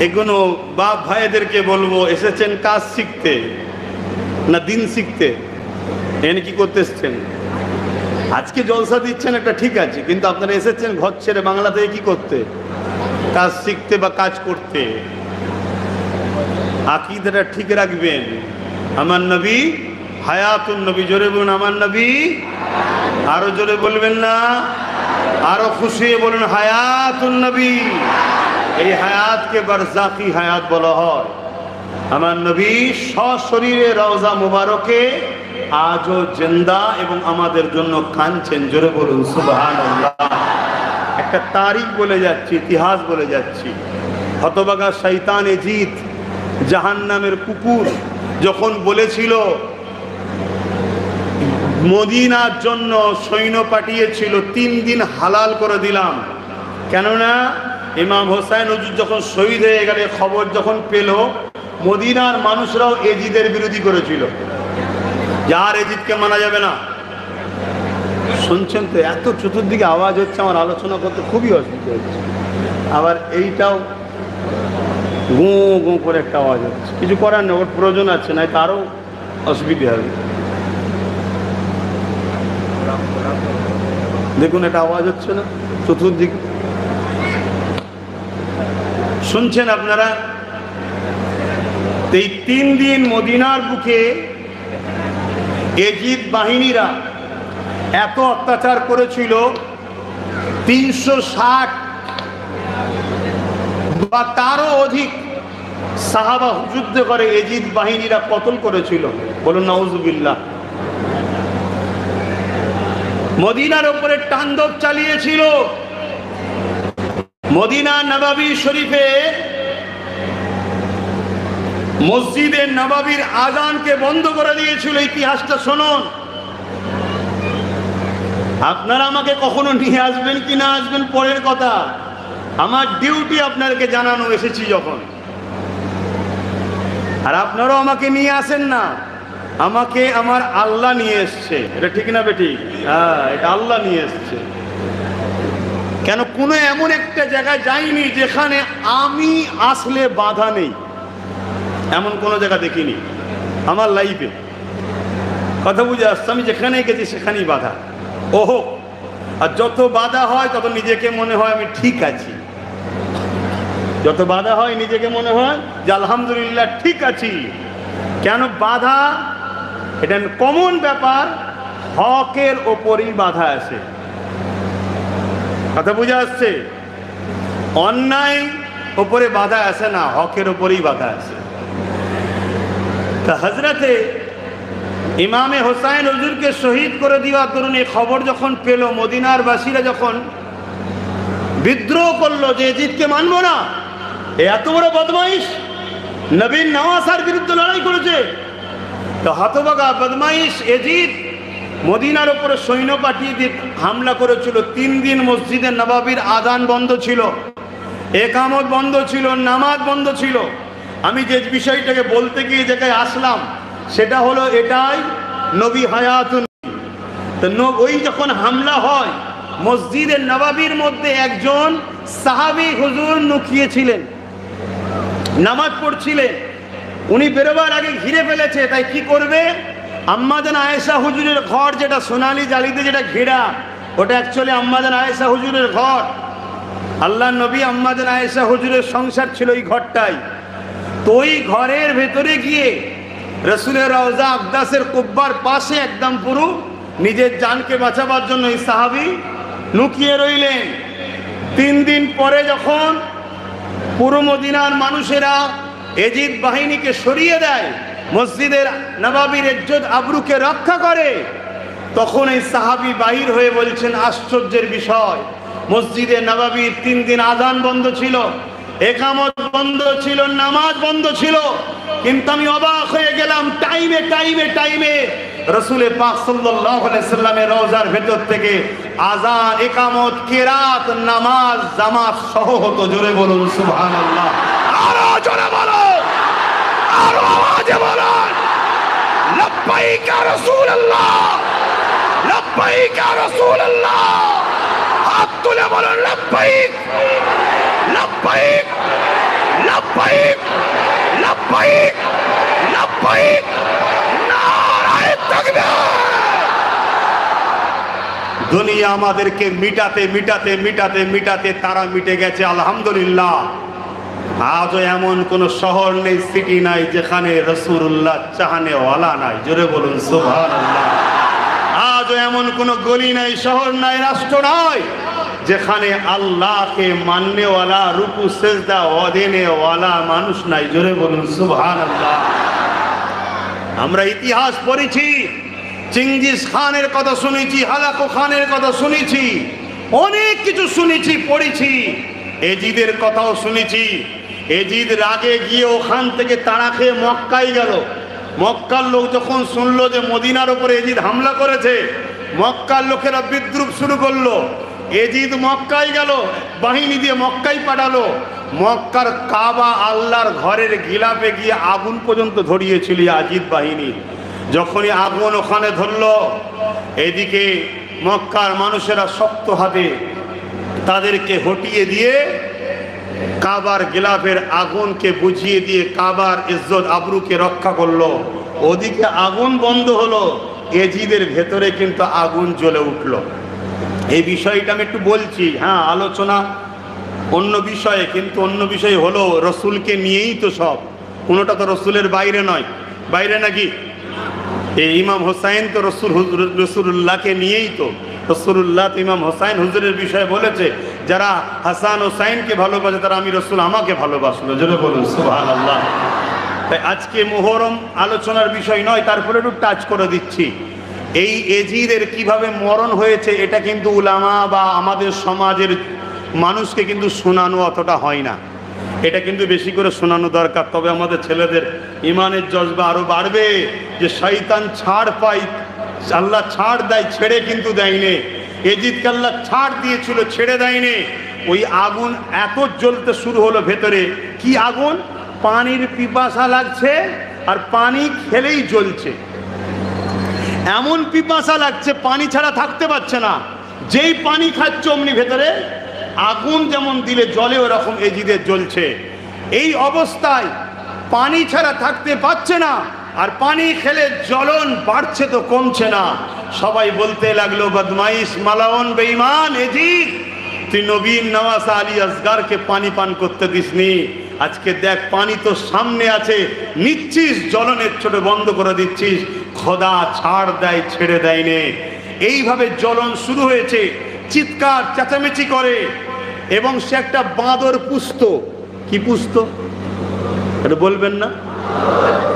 এগুলো বাপ ভাইদেরকে বলবো, এসেছেন কাজ শিখতে না দিন শিখতে? এনে কি করতে এসছেন? আজকে জলসা দিচ্ছেন একটা ঠিক আছে, কিন্তু আপনারা এসেছেন ঘর ছেড়ে বাংলা থেকে কি করতে? কাজ শিখতে বা কাজ করতে। আকীদাটা ঠিক রাখবেন। আমার নবী হায়াতুন নবী, জোরে বলুন আমার নবী। আরো জোরে বলবেন না? আরো খুশি বলুন হায়াতুন নবী। এই হায়াতকে বারজাকি হায়াত বলা হয়। আমার নবী সশরীরে রওজা মুবারকে আজও জিন্দা এবং আমাদের জন্য কাঁদছেন। জোরে বলুন সুবহানাল্লাহ। একটা তারিখ বলে যাচ্ছি, ইতিহাস বলে যাচ্ছি। হতভাগা শয়তান এজিদ, জাহান্নামের কুকুর, যখন বলেছিল মদিনার জন্য সৈন্য পাঠিয়েছিল, 3 দিন হালাল করে দিলাম। কেননা ইমাম হোসেন হুজুর যখন শহীদ হয়ে গেলে খবর যখন পেল, মদিনার মানুষরাও এজিদের বিরোধী করেছিল, যার এজিদকে মানা যাবে না। শুনছেন তো? এত চতুর্দিকে আওয়াজ হচ্ছে, আমার আলোচনা করতে খুবই অসুবিধা হচ্ছে। আবার এইটাও গো গো করে একটা আওয়াজ হচ্ছে। কিছু করার নেই, ওর প্রয়োজন আছে, নাই তারও অসুবিধা হবে। দেখুন এটা আওয়াজ হচ্ছে না চতুর্দিকে? শুনছেন আপনারা? এই 3 দিন মদিনার বুকে এজিদ বাহিনীরা এত অত্যাচার করেছিল, 360 বা তারও অধিক সাহাবা যুদ্ধ করে এজিদ বাহিনীরা কতল করেছিল। বলুন নাউজুবিল্লাহ। মদিনার উপরে তাণ্ডব চালিয়েছিল। মদিনা নববী শরীফে মসজিদে নববীর আজানকে বন্ধ করে দিয়েছিল। ইতিহাসটা শুনুন। আপনারা আমাকে কখনো নিয়ে আসবেন কি না আসবেন পরের কথা, আমার ডিউটি আপনাদেরকে জানানো, এসেছি যখন। আর আপনারাও আমাকে নিয়ে আসেন না, আমাকে আমার আল্লাহ নিয়ে এসছে। এটা ঠিক না বেটি? হ্যাঁ, এটা আল্লাহ নিয়ে এসছে। কেন কোনো এমন একটা জায়গায় যাইনি যেখানে আমি আসলে বাধা নেই, এমন কোনো জায়গা দেখিনি আমার লাইফে। কথা বুঝে আসছে? আমি যেখানে গেছি সেখানেই বাধা। ওহো, আর যত বাধা হয় তত নিজেকে মনে হয় আমি ঠিক আছি। যত বাধা হয় নিজেকে মনে হয় যে আলহামদুলিল্লাহ ঠিক আছি। কেন বাধা? এটা কমন ব্যাপার, হকের ওপরই বাধা আসে। কথা বুঝে আসছে? অন্যায় ওপরে বাধা আসে না, হকের ওপরেই বাধা আসে। তা হযরতে ইমামে হোসাইন হুজুরকে শহীদ করে দেওয়ার দরুন এই খবর যখন পেল, মদিনার বাসীরা যখন বিদ্রোহ করলো যে এজিদকে মানব না, এত বড় বদমাইশ নবীর নওয়াসার বিরুদ্ধে লড়াই করেছে, তো হতভাগা বদমাইশ এজিদ মদিনার উপরে সৈন্য পাঠিয়ে দিয়ে হামলা করেছিল। 3 দিন মসজিদে নববীর আযান বন্ধ ছিল, একামত বন্ধ ছিল, নামাজ বন্ধ ছিল। আমি যে বিষয়টাকে বলতে গিয়ে জায়গায় আসলাম সেটা হলো এটাই, নবী হায়াতুন। তো ওই যখন হামলা হয়, মসজিদে নববীর মধ্যে একজন সাহাবী হুজুর লুকিয়েছিলেন, নামাজ পড়ছিলেন। উনি বেরোবার আগে ঘিরে ফেলেছে, তাই কি করবে? আম্মাজান আয়েশা হুজুরের ঘর, যেটা সোনালী জালিতে যেটা ঘেরা, ওটা অ্যাকচুয়ালি আম্মাজান আয়েশা হুজুরের ঘর। আল্লাহ নবী আম্মাজান আয়েশা হুজুরের সংসার ছিল এই ঘরটাই। তো ওই ঘরের ভেতরে গিয়ে রসুলের রওজা আকদাসের কুব্বার পাশে একদম পুরো নিজের জানকে বাঁচাবার জন্য এই সাহাবী লুকিয়ে রইলেন। 3 দিন পরে যখন পুরো মদিনার মানুষেরা এজিদ বাহিনীকে সরিয়ে দেয়, মসজিদের নববীর ইজ্জত আবরুকে রক্ষা করে, তখন এই সাহাবী বাহির হয়ে বলছেন আশ্চর্যের বিষয়, মসজিদে নববীর 3 দিন আযান বন্ধ ছিল, একামত বন্ধ ছিল, নামাজ বন্ধ ছিল, কিন্তু আমি অবাক হয়ে গেলাম টাইমে টাইমে টাইমে রাসূল পাক সাল্লাল্লাহু আলাইহি সাল্লামের রওজার ভেতর থেকে আযান, একামত, কিরাত, নামাজ জামাত সহ হতো। জোরে বলুন সুবহানাল্লাহ। আরো জোরে বলুন, আরো আওয়াজে বলুন লব্বাইক ইয়া রাসূলুল্লাহ, লব্বাইক ইয়া রাসূলুল্লাহ। হাত তুলে বলুন লব্বাইক, লব্বাইক, লব্বাইক, লব্বাইক, লব্বাইক। নারায়ে তাকবীর। দুনিয়া আমাদেরকে মিটাতে মিটাতে মিটাতে মিটাতে তারা মিটে গেছে আলহামদুলিল্লাহ। আজও এমন কোন শহর নেই, সিটি নাই যেখানে রাসূলুল্লাহ চাহনেওয়ালা নাই। জোরে বলুন সুবহানাল্লাহ। আজও এমন কোন গলি নাই, শহর নাই, রাষ্ট্র নাই যেখানে আল্লাহকে মাননেওয়ালা, রুকু সেজদা ওয়ালা মানুষ নাই। জোরে বলুন সুবহানাল্লাহ। আমরা ইতিহাস পড়েছি, চিঙ্গিস খানের কথা শুনেছি, হালাকু খানের কথা শুনেছি, অনেক কিছু শুনেছি, পড়েছি। এজিদের কথাও শুনেছি। এজিদ রাগে গিয়ে ওখান থেকে তাড়া খেয়ে মক্কায় গেল। মক্কার লোক যখন শুনলো যে মদিনার উপরে এজিদ হামলা করেছে, মক্কার লোকেরা বিদ্রুপ শুরু করলো। এজিদ মক্কায় গেল, বাহিনী দিয়ে মক্কায় পাঠালো। মক্কার কাবা আল্লাহর ঘরের গিলাফে গিয়ে আগুন পর্যন্ত ধরিয়েছিল এজিদ বাহিনী। যখনই আগুন ওখানে ধরলো, এদিকে মক্কার মানুষেরা শক্ত হাতে তাদেরকে হটিয়ে দিয়ে কাবার গিলাফের আগুনকে বুঝিয়ে দিয়ে কাবার ইজ্জত আবরুকে রক্ষা করলো। ওদিকে আগুন বন্ধ হলো, এজিদের ভেতরে কিন্তু আগুন জ্বলে উঠলো। এই বিষয়টা আমি একটু বলছি, হ্যাঁ আলোচনা অন্য বিষয়ে, কিন্তু অন্য বিষয় হলো রসুলকে নিয়েই তো সব, কোনোটা তো রসুলের বাইরে নয়। বাইরে নাকি? এই ইমাম হোসাইন তো রসুল্লাহকে নিয়েই তো, রসুল্লাহ তো ইমাম হোসাইন হুজুরের বিষয়ে বলেছে, যারা হাসান হোসাইনকে ভালোবাসে তারা আমি রসুল আমাকে ভালোবাসলো। জোরে বলুন সুবহানাল্লাহ। তাই আজকে মুহররম আলোচনার বিষয় নয়, তারপরে একটু টাচ করে দিচ্ছি। এই এজিদের কিভাবে মরণ হয়েছে এটা কিন্তু উলামা বা আমাদের সমাজের মানুষকে কিন্তু শোনানো অতটা হয় না, এটা কিন্তু বেশি করে শোনানো দরকার। তবে আমাদের ছেলেদের ইমানের জজবা আরো বাড়বে যে শয়তান ছাড় পাই, আল্লাহ ছাড় দেয়, ছেড়ে কিন্তু দেয়নি। এজিদকে আল্লাহ ছাড় দিয়েছিল, ছেড়ে দেয়নি। ওই আগুন এত জ্বলতে শুরু হলো ভেতরে, কি আগুন? পানির পিপাসা লাগছে আর পানি খেলেই জ্বলছে, এমন পিপাসা লাগছে পানি ছাড়া থাকতে পারছে না। যেই পানি খাচ্ছে অমনি ভেতরে আগুন যেমন দিলে জলে ওরকম এজিদের জ্বলছে। এই অবস্থায় পানি ছাড়া থাকতে পারছে না, আর পানি খেলে জ্বলন বাড়ছে তো কমছে না। সবাই বলতে লাগলো, বদমাইশ, মালাউন, বেঈমান এজিদ, তুই নবীন নওয়াজ আলী আসগারকে পানি পান করতে দিসনি। আজকে দেখ পানি তো সামনে আছে, নিচ্ছিস, জ্বলনের ছোট বন্ধ করে দিচ্ছিস। খোদা ছাড় দেয়, ছেড়ে দেয়নি। এইভাবে জ্বলন শুরু হয়েছে, চিৎকার চেঁচামেচি করে, এবং সে একটা বাঁদর পুষত। কি পুষত এটা বলবেন না?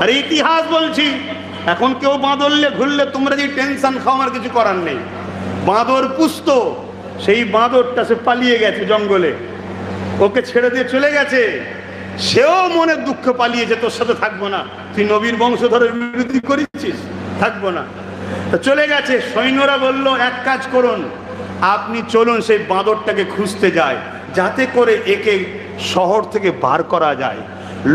আরে ইতিহাস বলছি, এখন কেউ বাঁদরলে ঘুরলে তোমরা যে টেনশন খাও, আমার কিছু করার নেই। বাঁদর পুষত, সেই বাঁদরটা সে পালিয়ে গেছে জঙ্গলে, ওকে ছেড়ে দিয়ে চলে গেছে। সেও মনের দুঃখ পালিয়েছে, তোর সাথে থাকবো না, তুই নবীর বংশধরের বিরোধী করেছিস, থাকবো না। তা চলে গেছে। সৈন্যরা বলল, এক কাজ করুন, আপনি চলুন সেই বাঁদরটাকে খুঁজতে যায়, যাতে করে একে শহর থেকে বার করা যায়।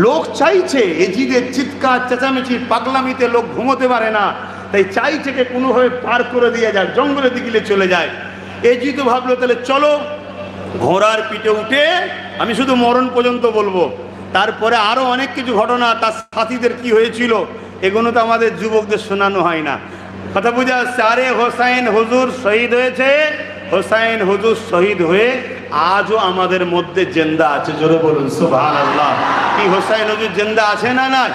লোক চাইছে, এজিদের চিৎকার চেঁচামেচি পাগলামিতে লোক ঘুমোতে পারে না, তাই চাইছে কে কোনোভাবে পার করে দিয়ে যায়, জঙ্গলের দিকে চলে যায়। এজিদ ভাবলো, তাহলে চলো ঘোড়ার পিঠে উঠে, আমি শুধু মরণ পর্যন্ত বলবো, তারপরে আরো অনেক কিছু ঘটনা তার সাথীদের কি হয়েছিল এগুলো তো আমাদের যুবকদের শোনানো হয় না। কথা বুঝা যাচ্ছে? আরে হোসাইন হুজুর শহীদ হয়েছে, হোসাইন হুজুর শহীদ হয়ে আজও আমাদের মধ্যে জিন্দা আছে। জোরে বলুন সুবহানাল্লাহ। কি হোসাইন হুজুর জিন্দা আছে না? নাই,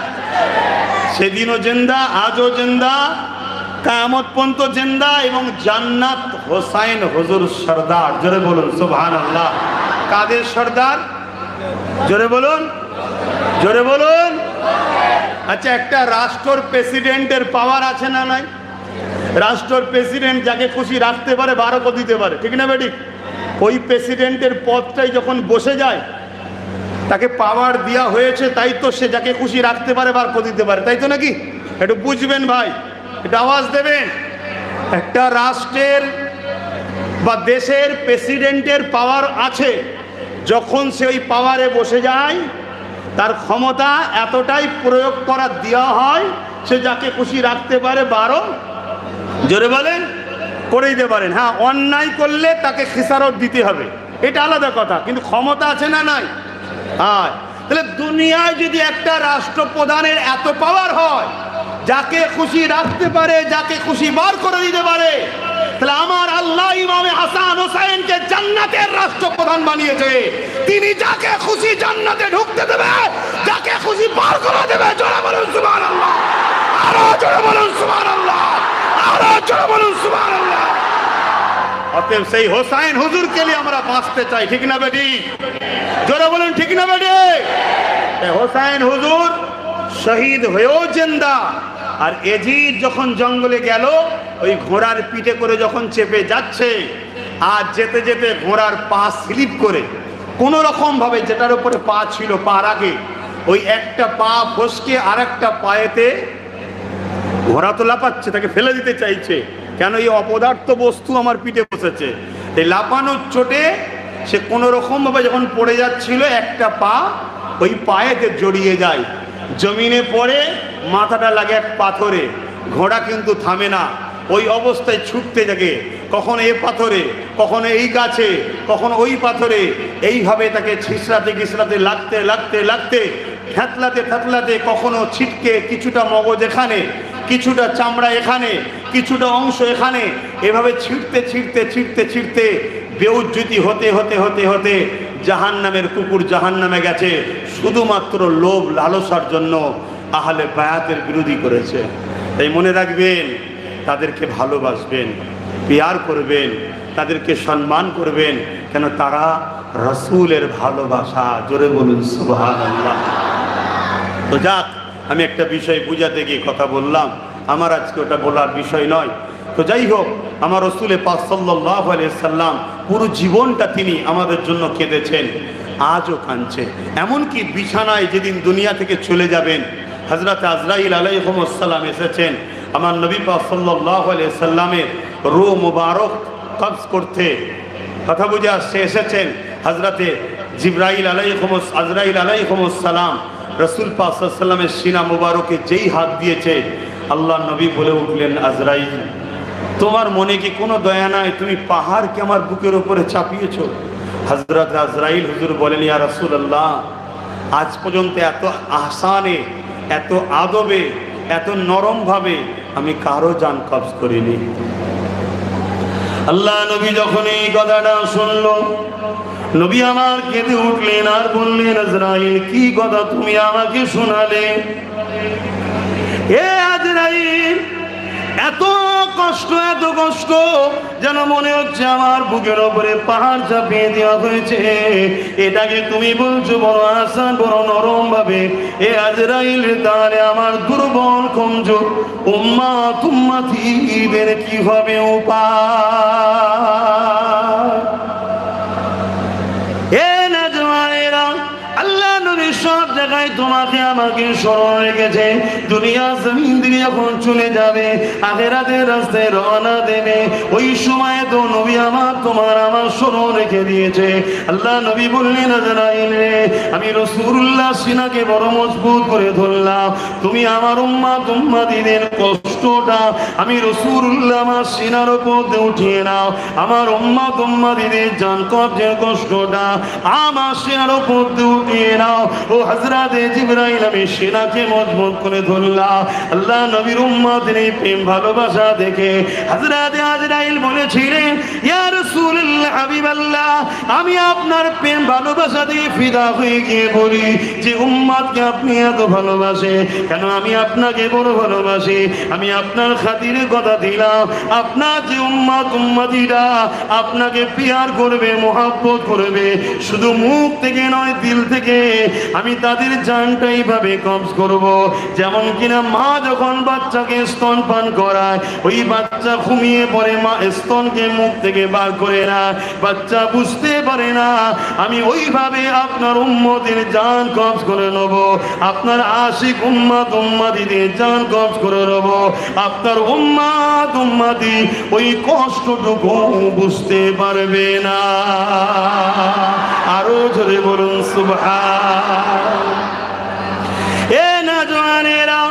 সেদিনও জিন্দা, আজও জিন্দা, কিয়ামত পর্যন্ত জিন্দা, এবং জান্নাত হোসাইন হুজুর সরদার। জোরে বলুন সুবহানাল্লাহ। কাদের সরদার? জোরে বলুন, জোরে বলুন। আচ্ছা, একটা রাষ্ট্রের প্রেসিডেন্টের পাওয়ার আছে না নাই? রাষ্ট্রের প্রেসিডেন্ট যাকে খুশি রাখতে পারে, বারকও দিতে পারে, ঠিক না বেঠিক? ওই প্রেসিডেন্টের পদটাই যখন বসে যায়, তাকে পাওয়ার দেওয়া হয়েছে, তাই তো সে যাকে খুশি রাখতে পারে, বারকও দিতে পারে, তাই তো নাকি? একটু বুঝবেন ভাই, একটু আওয়াজ দেবেন। একটা রাষ্ট্রের বা দেশের প্রেসিডেন্টের পাওয়ার আছে, যখন সে ওই পাওয়ারে বসে যায়, তার ক্ষমতা এতটাই প্রয়োগ করা দেওয়া হয়, সে যাকে খুশি রাখতে পারে, বারো, জোরে বলেন, করে দিতে পারেন। হ্যাঁ, অন্যায় করলে তাকে খিসারত দিতে হবে, এটা আলাদা কথা, কিন্তু ক্ষমতা আছে না নাই? হ্যাঁ। তাহলে দুনিয়ায় যদি একটা রাষ্ট্রপ্রধানের এত পাওয়ার হয়, যাকে খুশি রাখতে পারে, যাকে খুশি বার করে দিতে পারে, তাহলে আমার আল্লাহ ইমামে হাসান হোসাইনকে জান্নাতের রাষ্ট্রপ্রধান বানিয়েছে। তিনি যাকে খুশি জান্নাতে ঢুকতে দেবে, যাকে খুশি বার করে দেবে। জোরে বলুন সুবহানাল্লাহ, আরো জোরে বলুন সুবহানাল্লাহ, আরো জোরে বলুন সুবহানাল্লাহ। অতএব সেই হোসাইন হুজুরকে নিয়ে আমরা বাঁচতে চাই, ঠিক না বেটি? জোরে বলুন, ঠিক না বেটি? হোসাইন হুজুর শহীদ হয়েও জিন্দা। আর এজিদ যখন জঙ্গলে গেল, ওই ঘোড়ার পিঠে করে যখন চেপে যাচ্ছে, আর যেতে যেতে ঘোড়ার পা স্লিপ করে কোনো রকম ভাবে, যেটার উপরে পা ছিল পার আগে, ওই একটা পা ফসকে আর একটা পায়েতে, ঘোড়া তো লাফাচ্ছে, তাকে ফেলে দিতে চাইছে, কেন এই অপদার্থ বস্তু আমার পিঠে বসেছে। এই লাফানোর চোটে সে কোনো রকম ভাবে যখন পড়ে যাচ্ছিল, একটা পা ওই পায়েতে জড়িয়ে যায়, জমিনে পড়ে মাথাটা লাগে এক পাথরে। ঘোড়া কিন্তু থামে না, ওই অবস্থায় ছুটতে থাকে, কখনো এ পাথরে, কখনো এই গাছে, কখনো ওই পাথরে। এইভাবে তাকে ছিসড়াতে ঘিসড়াতে লাগতে লাগতে লাগতে, থেতলাতে থেতলাতে, কখনো ছিটকে কিছুটা মগজ এখানে, কিছুটা চামড়া এখানে, কিছুটা অংশ এখানে, এভাবে ছিঁড়তে ছিঁড়তে ছিঁড়তে ছিঁড়তে বেউজ্জুতি হতে হতে হতে হতে জাহান্নামের কুকুর জাহান্নামে গেছে, শুধুমাত্র লোভ লালসার জন্য আহলে বায়াতের বিরোধী করেছে। তাই মনে রাখবেন, তাদেরকে ভালোবাসবেন, প্যার করবেন, তাদেরকে সম্মান করবেন, কেন তারা রাসূলের ভালোবাসা। জোরে বলুন সুবহানাল্লাহ। তো যাক, আমি একটা বিষয় বুঝাতে গিয়ে কথা বললাম, আমার আজকে ওটা বলার বিষয় নয়। তো যাই হোক, আমার রাসূল পাক সাল্লাল্লাহু আলাইহি সাল্লাম পুরো জীবনটা তিনি আমাদের জন্য কেঁদেছেন, আজও কাঁদছে। এমনকি বিছানায় যেদিন দুনিয়া থেকে চলে যাবেন, হযরত আজরাইল আলাইহিস সালাম এসেছেন আমার নবী পাক সাল্লাল্লাহু আলাইহি সাল্লামের রূহ মুবারক কবজ করতে। কথা বুঝে আসছে, এসেছেন হযরতে জিবরাইল আজরাইল আলাইহিস সালাম রাসূল পাক সাল্লাল্লাহু আলাইহি সাল্লামের সিনা মুবারকে যেই হাত দিয়েছে, আল্লাহ নবী বলে উঠলেন, আজরাইল, তোমার মনে কি কোনো দয়া নাই? তুমি পাহাড়কে আমার বুকের উপরে চাপিয়েছ। হযরত আজরাইল হুজুর বলেন, ইয়া রাসূলুল্লাহ, আজ পর্যন্ত এত আহসানে, এত আদবে, এত নরম ভাবে আমি কারো জান কবজ করিনি। আল্লাহ নবী যখন এই কথাটা শুনল, নবী আমার কেঁদে উঠলেন আর বললেন, আজরাইল, কি কথা তুমি আমাকে শোনালে? এ আজরাইল, এত কষ্ট যেন মনে হচ্ছে আমার বুকের উপরে পাহাড় চাপিয়ে দেওয়া হয়েছে। এটাকে তুমি বলছো বড় আসান, বড় নরম ভাবে। এ আজরাইল, তাহলে আমার দুর্বল কমজোর উম্মতিদের কি হবে উপায়? এ নজওয়ানেরা, আল্লাহ নবী সব জায়গায় তোমাকে আমাকে স্মরণ রেখেছে। দুনিয়া জমিন থেকে যখন চলে যাবে, আখিরাতের রাস্তায় রওনা দেবে, ওই সময় তো নবী তোমার আমার স্মরণ রেখে দিয়েছে। আল্লাহ নবী বললেন, আজরাইল রে, আমি রাসূলুল্লাহ সিনাকে বড় মজবুত করে ধরলাম। তুমি আমার উম্মতিদের কষ্টটা আমি রাসূলুল্লাহ আমার সিনার উপর উঠিয়ে নাও। আমার উম্মতিদের জান কবজের কষ্টটা আমার সিনার উপর উঠিয়ে নাও। ও হযরতে জিবরাইল, আমি সিনাকে মজবুত করে ধরলাম। আল্লাহ নবীর উম্মতের এই প্রেম ভালোবাসা দেখে হযরতে আজরাইল বলেছিলেন, ইয়া রাসূলুল্লাহ, হাবিবাল্লাহ, আমি আপনার প্রেম ভালোবাসা দিয়ে ফিদা হয়ে গিয়ে বলি যে উম্মতকে আপনি এত ভালোবাসে কেন? আমি আপনাকে বড় ভালোবাসি। আমি আপনার খাতিরে কথা দিলাম, আপনার যে উম্মতিরা আপনাকে প্যার করবে, মহব্বত করবে, শুধু মুখ থেকে নয়, দিল থেকে আমি তাদের জানটা এইভাবে কবজ করব। যেমন কিনা মা যখন বাচ্চাকে স্তন পান করায়, ওই বাচ্চা ঘুমিয়ে পড়ে, মা স্তনকে মুখ থেকে বার করে না, বাচ্চা বুঝতে পারে না, আমি ওইভাবে আপনার উম্মতের জান কবজ করে নেব। আপনার আশিক উম্মতিদের জান কবজ করে নেব। আপনার উম্মতি ওই কষ্টটুকু বুঝতে পারবে না। আরো জোরে বলুন সুবহান। এ নওজওয়ানেরা,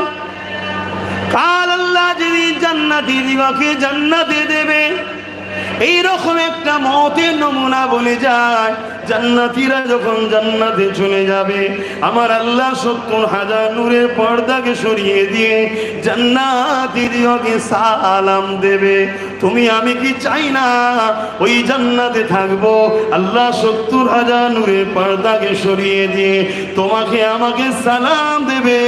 কাল আল্লাহ যদি জান্নাতি দিবাকে জান্নাতে দেবে, এইরকম একটা মওতের নমুনা বলে যায়। জান্নাতীরা যখন জান্নাতে চলে যাবে, আমার আল্লাহ ৭০,০০০ নূরের পর্দাকে সরিয়ে দিয়ে জান্নাতীদেরকে সালাম দেবে। তুমি আমি কি চাই না ওই জান্নাতে থাকবো? আল্লাহ ৭০,০০০ নূরের পর্দাকে সরিয়ে দিয়ে তোমাকে আমাকে সালাম দেবে।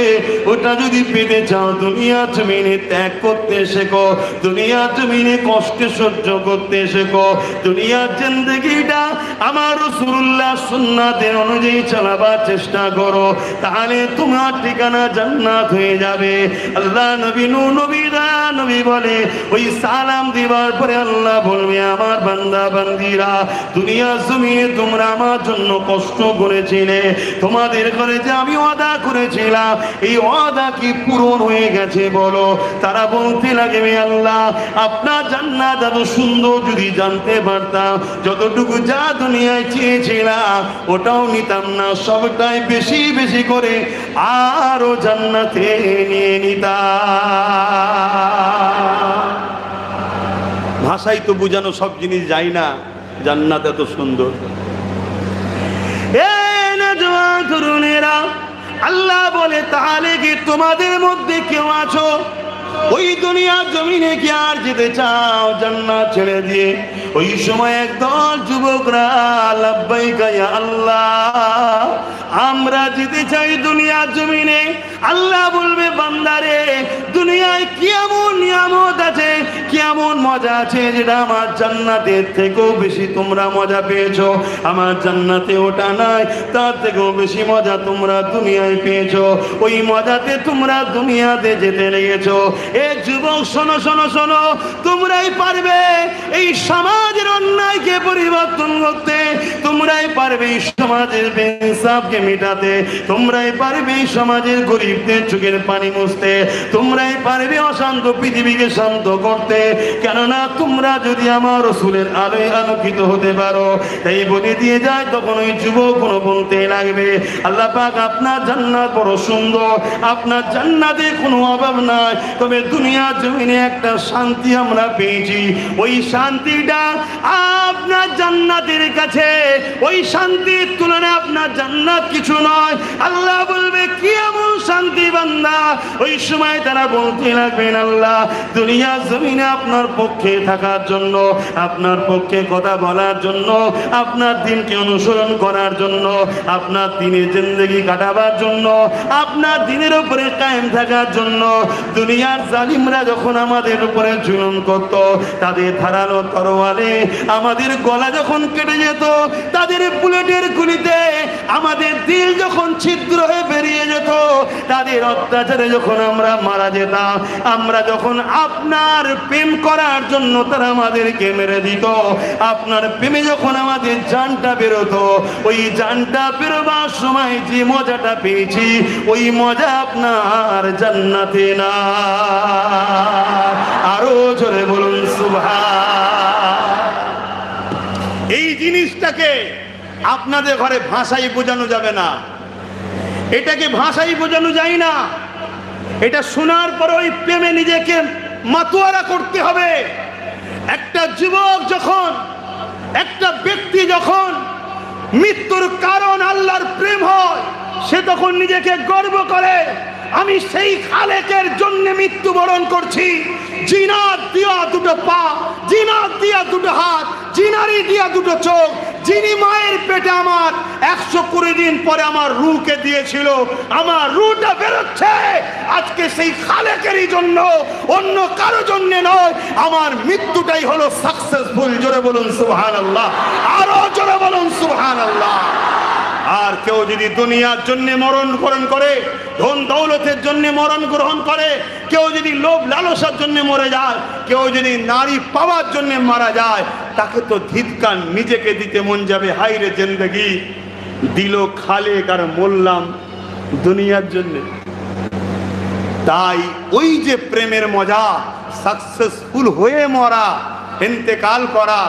ওটা যদি পেতে চাও, দুনিয়া জমিনে ত্যাগ করতে শেখো, দুনিয়া জমিনে কষ্ট সহ্য করতে শেখো, দুনিয়ার জিন্দেগিটা আমার রাসূলুল্লাহ সুন্নাতের অনুযায়ী চালাবার চেষ্টা করো, তাহলে তোমার ঠিকানা জান্নাত হয়ে যাবে। আল্লাহ নবী নবী বলে, ওই সালাম দিবার পরে আল্লাহ বলবে, আমার বান্দা বান্দিরা, দুনিয়া জমিনে তোমরা আমার জন্য কষ্ট করেছিলে, তোমাদের ঘরে যে আমি ওয়াদা করেছিলাম, এই ওয়াদা কি পূরণ হয়ে গেছে বলো? তারা বলতে লাগবে, আল্লাহ, আপনার জান্নাত এত সুন্দর যদি জানতে পারতাম, যতটুকু যা দুনিয়ায় চেয়েছিলাম ওটাও নিতাম না, সবটাই বেশি বেশি করে আরো জান্নাতে নিয়ে নিতাম। ভাষাই তো বুঝানো সব জিনিস যায় না, জান্নাত এত সুন্দর। তরুণেরা, আল্লাহ বলে, তাহলে কি তোমাদের মধ্যে কেউ আছো ওই দুনিয়ার জমিনে কি আর যেতে চাও জান্নাত ছেড়ে দিয়ে? ওই সময় একদল যুবকরা, লাব্বাইকা ইয়া আল্লাহ, আমরা যেতে চাই দুনিয়ার জমিনে, আল্লাহ বলবে বান্দারে দুনিয়ায় কি এমন নিয়ামত আছে, কি এমন মজা আছে যেটা আমার জান্নাতের থেকেও বেশি তোমরা মজা পেয়েছো। আমার জান্নাতে ওটা নাই, তার থেকেও বেশি মজা তোমরা দুনিয়ায় পেয়েছো। ওই মজাতে তোমরা দুনিয়াতে যেতে লেগেছো। এ যুবক শোনো শোনো শোনো, তোমরাই পারবে এই সমাজের অন্যায়কে পরিবর্তন করতে, তোমরাই পারবে এই সমাজের বেইনসাফকে মেটাতে, তোমরাই পারবে এই সমাজের গরিবদের চোখের পানি মুছতে, তোমরাই পারবে অশান্ত পৃথিবীকে শান্ত করতে। কেননা তোমরা যদি আমার রাসূলের আলোয় আলোকিত হতে পারো। তাই বলে দিয়ে যায় তখন ওই যুবক কোনো বলতে লাগবে আল্লাহ পাক আপনার জান্নাত বড় সুন্দর, আপনার জান্নাতে কোনো অভাব নাই, তবে দুনিয়ার জমিনে একটা শান্তি আমরা পেয়েছি। ওই শান্তিটা আপনার জান্নাতের কাছে, ওই শান্তির তুলনায় আপনার জান্নাত কিছু নয়। আল্লাহ বলবে কি এমন শান্তি বান্দা? ওই সময় তারা বলতে লাগবেন আল্লাহ দুনিয়ার জমিনে আপনার পক্ষে থাকার জন্য, আপনার পক্ষে কথা বলার জন্য, আপনার দিনকে অনুসরণ করার জন্য, আপনার দিনের জিন্দেগি কাটাবার জন্য, আপনার দিনের উপরে কায়েম থাকার জন্য দুনিয়ার জালিমরা যখন আমাদের উপরে জুলুম করত, তাদের ধারালো তরোয়ালে আমাদের গলা যখন কেটে যেত, তাদের বুলেটের গুলিতে আমাদের দিল যখন ছিদ্র হয়ে বেরিয়ে যেত, তাদের অত্যাচারে যখন আমরা মারা যেতাম, আমরা যখন আপনার প্রেম করার জন্য তারা আমাদেরকে মেরে দিত, আপনার প্রেমে যখন আমাদের জানটা বেরোতো, ওই জানটা বেরোবার সময় যে মজাটা পেয়েছি ওই মজা আপনার জান্নাতে না। আরো জোরে বলুন সুবহান। এই জিনিসটাকে আপনাদের ঘরে ভাষায় বোঝানো যাবে না, এটাকে ভাষায় বোঝানো যায় না। এটা শোনার পর ওই প্রেমে নিজেকে মাতোয়ারা করতে হবে। একটা যুবক যখন, একটা ব্যক্তি যখন মৃত্যুর কারণ আল্লাহর প্রেম হয়, সে তখন নিজেকে গর্ব করে আমি সেই খালেকের জন্য মৃত্যুবরণ করছি। জিনাত দিয়া দুটো পা, জিনাত দিয়া দুটো হাত, জিনারি দিয়া দুটো চোখ, যিনি মায়ের পেটে আমার 120 দিন পরে আমার রূহকে দিয়েছিল, আমার রূহটা বেরোচ্ছে আজকে সেই খালেকেরই জন্য, অন্য কারো জন্য নয়। আমার মৃত্যুটাই হলো সাকসেসফুল। জোরে বলুন সুবহানাল্লাহ, আরো জোরে বলুন সুবহানাল্লাহ। আর কেউ যদি দুনিয়ার জন্য মরণ গ্রহণ করে, ধন দৌলতের জন্য মরণ গ্রহণ করে, কেউ যদি লোভ লালসার জন্য মরে যায়, কেউ যদি নারী পাওয়ার জন্য মারা যায়, তাকে তো ধিক্কার, নিজেকে দিতে মন যাবে। হাইরে জিন্দেগি দিল খালেক আর মরলাম দুনিয়ার জন্য। তাই ওই যে প্রেমের মজা, সাকসেসফুল হয়ে মরা, ইন্তেকাল করা,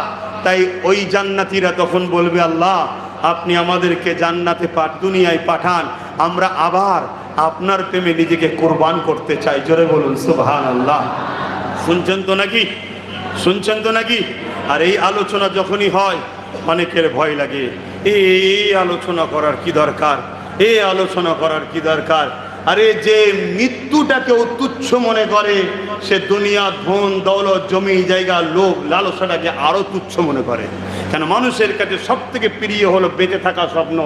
তাই ওই জান্নাতীরা তখন বলবে আল্লাহ আপনি আমাদেরকে জান্নাতে দুনিয়ায় পাঠান, আমরা আবার আপনার প্রেমে নিজেকে কোরবান করতে চাই। জোরে বলুন সুবহানাল্লাহ। শুনছেন তো নাকি? শুনছেন তো নাকি? আর এই আলোচনা যখনই হয় অনেকের ভয় লাগে, এই আলোচনা করার কি দরকার, এই আলোচনা করার কি দরকার। আরে যে মৃত্যুটাকে তুচ্ছ মনে করে, সে দুনিয়া, ধন দৌলত, জমি জায়গা, লোভ লালসাটাকে আরো তুচ্ছ মনে করে। কেন? মানুষের কাছে সব থেকে প্রিয় হলো বেঁচে থাকা স্বপ্ন।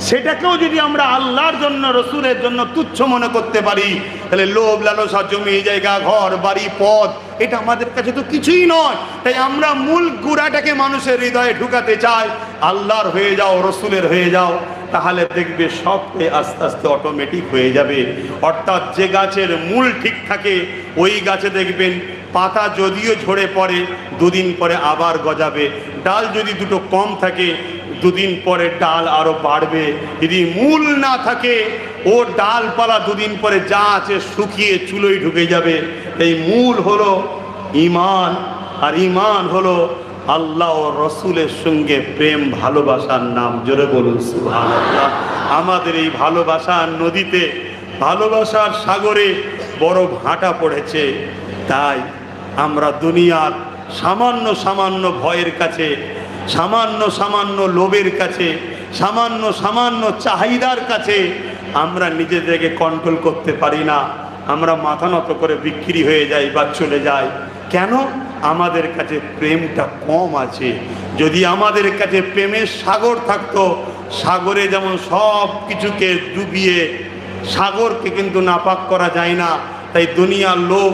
সেটাকেও যদি আমরা আল্লাহর জন্য, রসুলের জন্য তুচ্ছ মনে করতে পারি, তাহলে লোভ লালসা, জমি জায়গা, ঘর বাড়ি, পদ, এটা আমাদের কাছে তো কিছুই নয়। তাই আমরা মূল গুড়াটাকে মানুষের হৃদয়ে ঢুকাতে চাই। আল্লাহর হয়ে যাও, রসুলের হয়ে যাও, তাহলে দেখবে সবকে আস্তে আস্তে অটোমেটিক হয়ে যাবে। অর্থাৎ যে গাছের মূল ঠিক থাকে, ওই গাছে দেখবেন পাতা যদিও ঝরে পড়ে, দুদিন পরে আবার গজাবে। ডাল যদি দুটো কম থাকে, দুদিন পরে ডাল আরো বাড়বে। যদি মূল না থাকে, ও ডালপালা দুদিন পরে যা আছে শুকিয়ে চুলোয় ঢুকে যাবে। এই মূল হলো ঈমান, আর ঈমান হলো আল্লাহ ও রসুলের সঙ্গে প্রেম, ভালোবাসার নাম। জোরে বলুন সুবহানাল্লাহ। আমাদের এই ভালোবাসার নদীতে, ভালোবাসার সাগরে বড় ভাটা পড়েছে। তাই আমরা দুনিয়ার সামান্য সামান্য ভয়ের কাছে, সামান্য সামান্য লোভের কাছে, সামান্য সামান্য চাহিদার কাছে আমরা নিজেদেরকে কন্ট্রোল করতে পারি না। আমরা মাথা নত করে বিক্রি হয়ে যাই বা চলে যাই। কেন? আমাদের কাছে প্রেমটা কম আছে। যদি আমাদের কাছে প্রেমের সাগর থাকতো, সাগরে যেমন সব কিছুকে ডুবিয়ে সাগরকে কিন্তু নাপাক করা যায় না। তাই দুনিয়ার লোভ